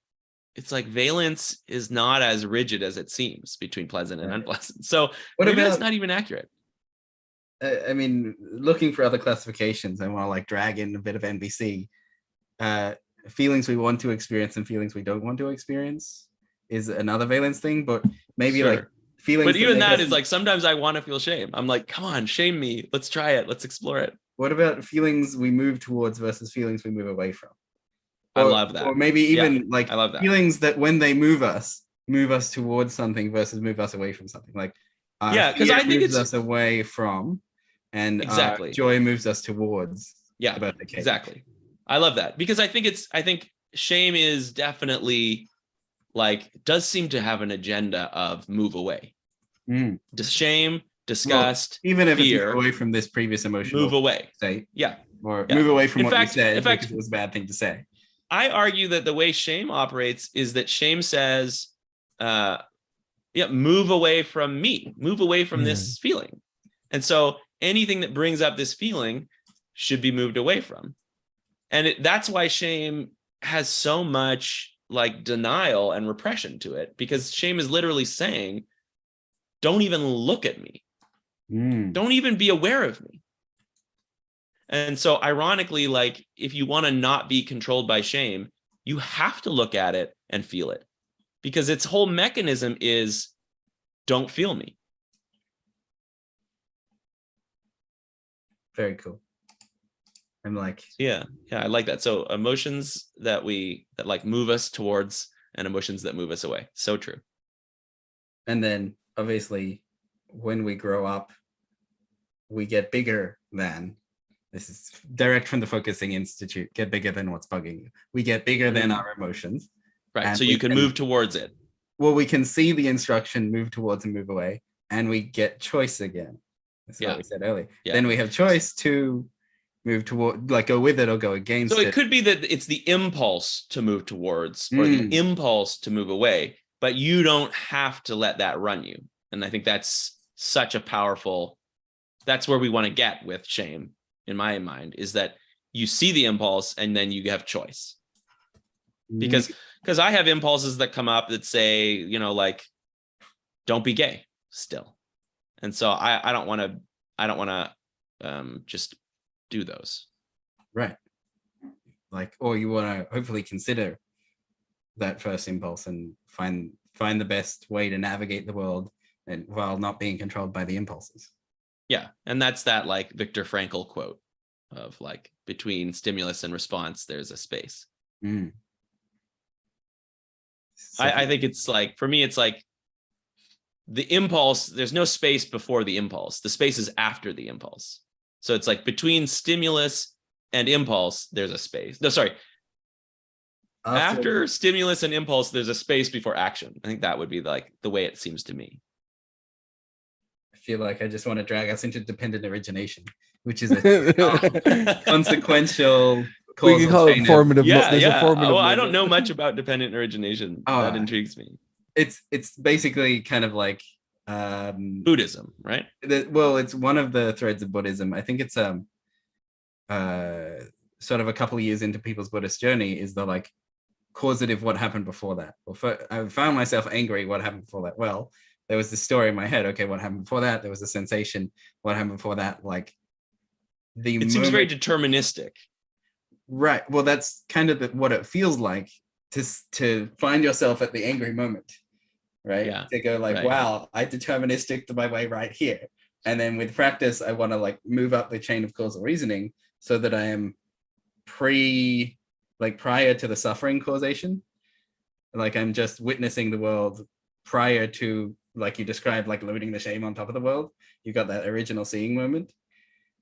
it's like valence is not as rigid as it seems between pleasant and unpleasant. So maybe that's not even accurate. I mean, looking for other classifications, I want to like drag in a bit of NVC. Feelings we want to experience and feelings we don't want to experience is another valence thing, but maybe like feelings. But even that is like, sometimes I want to feel shame. I'm like, come on, shame me. Let's try it. Let's explore it. What about feelings we move towards versus feelings we move away from? I love that. Or maybe even like I love that. Feelings that when they move us towards something versus move us away from something. Like because I think moves us away from, and joy moves us towards. Yeah, exactly. I love that, because I think shame is definitely like, does seem to have an agenda of move away. Shame, disgust, even if fear, it's away from this previous emotional move away state. Or move away from in what fact, you said, in fact, because it was a bad thing to say. I argue that the way shame operates is that shame says, move away from me, move away from this feeling. And so anything that brings up this feeling should be moved away from. And that's why shame has so much like denial and repression to it, because shame is literally saying, don't even look at me. Don't even be aware of me. And so ironically, like if you want to not be controlled by shame, you have to look at it and feel it, because its whole mechanism is don't feel me. Very cool. I'm like, yeah, I like that. So emotions that like move us towards, and emotions that move us away. So true. And then obviously when we grow up, we get bigger than, this is direct from the Focusing Institute, get bigger than what's bugging you. We get bigger than our emotions. Right. So you can move towards it. Well, we can see the instruction, move towards and move away, and we get choice again. That's what we said earlier. Then we have choice to move toward, like go with it or go against it. So it could be that it's the impulse to move towards or the impulse to move away, but you don't have to let that run you. And I think that's such a powerful, that's where we want to get with shame, in my mind, is that you see the impulse and then you have choice. Because I have impulses that come up that say, like, don't be gay still. And so I don't want to just do those. Right. Like, or you want to hopefully consider that first impulse and find the best way to navigate the world, and while not being controlled by the impulses. Yeah. And that's that like Viktor Frankl quote of like, between stimulus and response, there's a space. I think it's like, for me, it's like the impulse, there's no space before the impulse. The space is after the impulse. So it's like between stimulus and impulse, there's a space. No, sorry. After stimulus and impulse, there's a space before action. I think that would be like the way it seems to me. I feel like I just want to drag us into dependent origination, which is a consequential. We can call it formative. I don't know much about dependent origination. That intrigues me. It's basically kind of like Buddhism, right? It's one of the threads of Buddhism. I think it's sort of a couple of years into people's Buddhist journey, is the like causative what happened before that. I found myself angry. What happened before that? Well, there was this story in my head. Okay, what happened before that? There was a sensation. What happened before that? Like it seems very deterministic. Right. Well, that's kind of what it feels like to find yourself at the angry moment, right? Yeah. To go like, wow, I deterministic my way right here. And then with practice, I want to like move up the chain of causal reasoning so that I am prior to the suffering causation. Like I'm just witnessing the world prior to, like you described, like loading the shame on top of the world. You got that original seeing moment.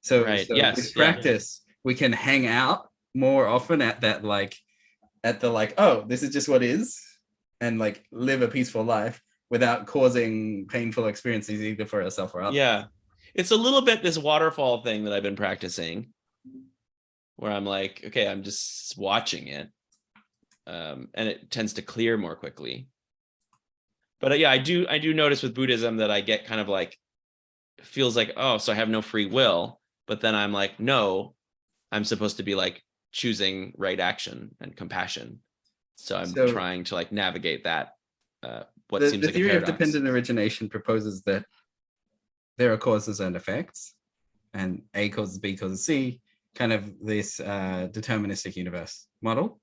So, Right. so Yes. with practice, we can hang out more often at that, like at the like, oh, this is just what is, and like live a peaceful life without causing painful experiences either for ourselves or others. Yeah. It's a little bit this waterfall thing that I've been practicing, where I'm like, okay, I'm just watching it. And it tends to clear more quickly. But yeah, I do notice with Buddhism that I get kind of like, feels like, oh, so I have no free will. But then I'm like, no, I'm supposed to be like choosing right action and compassion. So I'm trying to like navigate that. What seems the like a theory of paradox. dependent origination proposes that there are causes and effects, and A causes B causes C, kind of this deterministic universe model.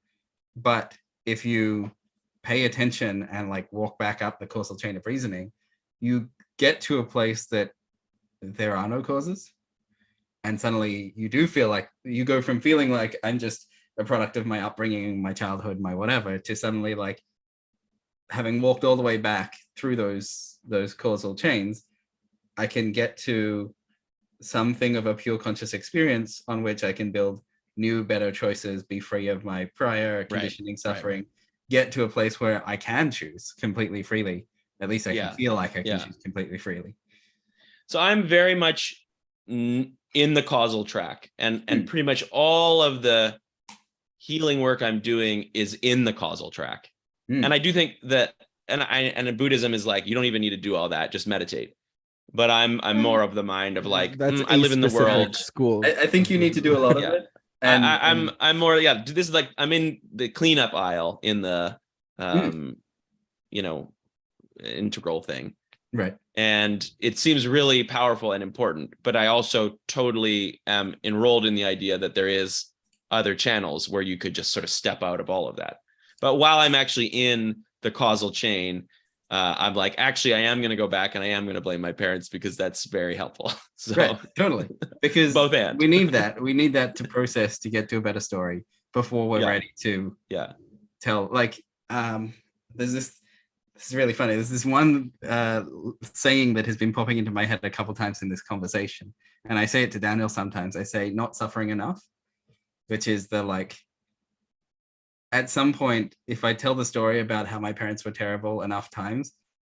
But if you pay attention and like walk back up the causal chain of reasoning, you get to a place that there are no causes. And suddenly you do feel like you go from feeling like I'm just a product of my upbringing, my childhood, my whatever, to suddenly like having walked all the way back through those causal chains, I can get to something of a pure conscious experience on which I can build new, better choices, be free of my prior conditioning, suffering, get to a place where I can choose completely freely. At least I can feel like I can choose completely freely. So I'm very much in the causal track, and pretty much all of the healing work I'm doing is in the causal track. And I do think that, and Buddhism is like, you don't even need to do all that, just meditate. But I'm more of the mind of like, I live in the world. School. I think you need to do a lot of it. And I'm more, this is like, I'm in the cleanup aisle in the integral thing. Right. And it seems really powerful and important, but I also totally am enrolled in the idea that there is other channels where you could just sort of step out of all of that. But while I'm actually in the causal chain, I'm like, actually, I am going to go back and I am going to blame my parents because that's very helpful. So right, totally. Because both and. we need that. We need that to process to get to a better story before we're ready to tell. Like, there's this is really funny. There's this one saying that has been popping into my head a couple times in this conversation. And I say it to Daniel sometimes. I say, not suffering enough, which is the like, at some point, if I tell the story about how my parents were terrible enough times,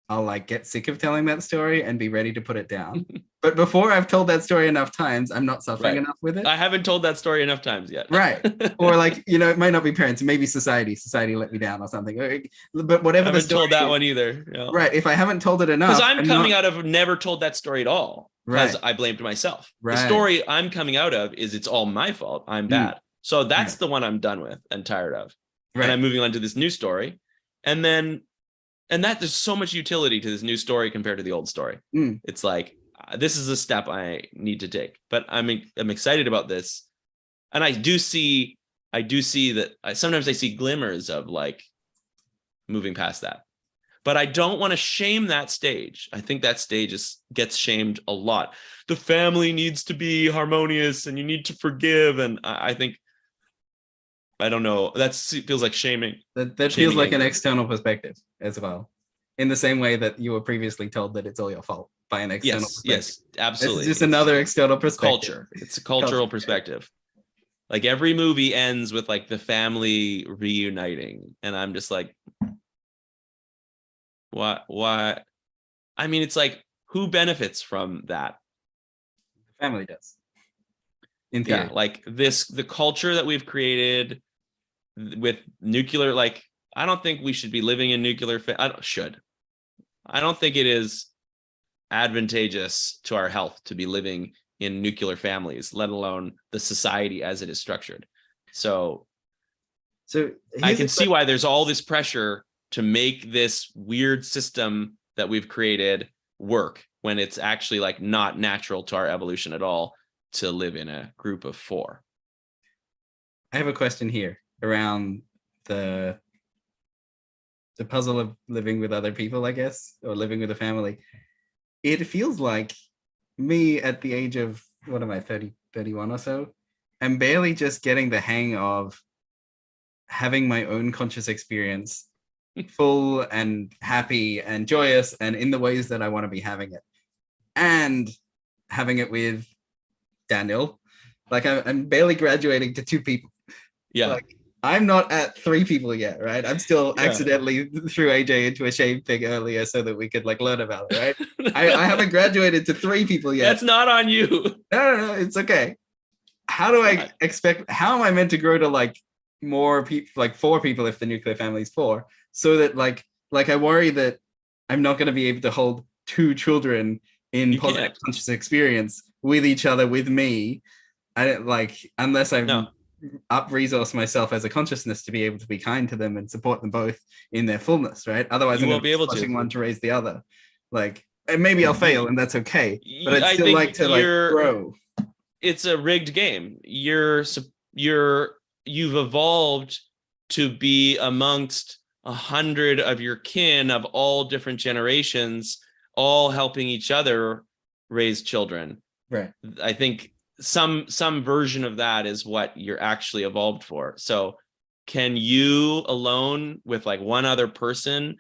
I'll like get sick of telling that story and be ready to put it down. But before I've told that story enough times, I'm not suffering enough with it. I haven't told that story enough times yet. Right. Or like, it might not be parents, maybe society let me down or something. But whatever the story told that one either. Right. If I haven't told it enough. Because I'm coming out of never told that story at all. Because I blamed myself. The story I'm coming out of is it's all my fault. I'm bad. So that's the one I'm done with and tired of. And I'm moving on to this new story. And that there's so much utility to this new story compared to the old story. It's like, this is a step I need to take, but I'm excited about this. And I do see that sometimes I see glimmers of like moving past that, but I don't want to shame that stage. I think that stage gets shamed a lot. The family needs to be harmonious and you need to forgive. And I think, I don't know. That feels like shaming. That feels like an external perspective as well. In the same way that you were previously told that it's all your fault by an external perspective. Yes, absolutely. It's just another external perspective. Culture. It's a cultural perspective. Like every movie ends with like the family reuniting. And I'm just like, what? I mean, it's like, who benefits from that? The family does. In theory. Yeah, like the culture that we've created with nuclear, like, I don't think we should be living in nuclear. I don't think it is advantageous to our health to be living in nuclear families, let alone the society as it is structured. So I can see why there's all this pressure to make this weird system that we've created work when it's actually like not natural to our evolution at all to live in a group of 4. I have a question here around the puzzle of living with other people, I guess, or living with a family. It feels like me at the age of, what am I, 30, 31 or so, am barely just getting the hang of having my own conscious experience, full and happy and joyous and in the ways that I want to be having it, and having it with Daniel. Like I'm barely graduating to 2 people. Yeah. Like I'm not at 3 people yet, right? I'm still Yeah. accidentally threw AJ into a shame thing earlier so that we could like learn about it, right? I haven't graduated to 3 people yet. That's not on you. No, it's okay. How do I expect, how am I meant to grow to like more people, like 4 people if the nuclear family is 4, so that like I worry that I'm not going to be able to hold 2 children in You positive can't. conscious experience with each other, with me. I don't like, unless I No. up resource myself as a consciousness to be able to be kind to them and support them both in their fullness, right? Otherwise, You I'm going won't to be be able to. pushing one to raise the other. Like, and maybe I'll fail, and that's okay. But I'd I still think like to like grow. It's a rigged game. You've evolved to be amongst 100 of your kin of all different generations, all helping each other raise children. Right. I think some version of that is what you're actually evolved for. So can you alone with like one other person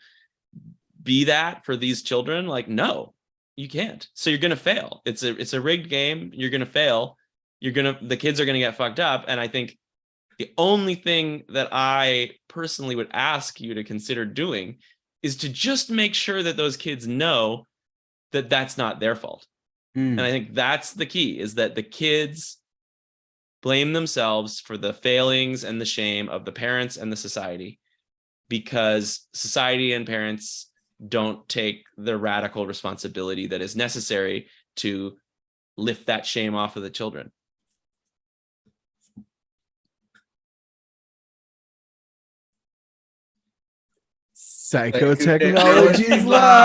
be that for these children? Like, no, you can't. So you're going to fail. It's a rigged game. You're going to fail. The kids are going to get fucked up. And I think the only thing that I personally would ask you to consider doing is to just make sure that those kids know that that's not their fault. And I think that's the key, is that the kids blame themselves for the failings and the shame of the parents and the society, because society and parents don't take the radical responsibility that is necessary to lift that shame off of the children. Psychotechnologies live.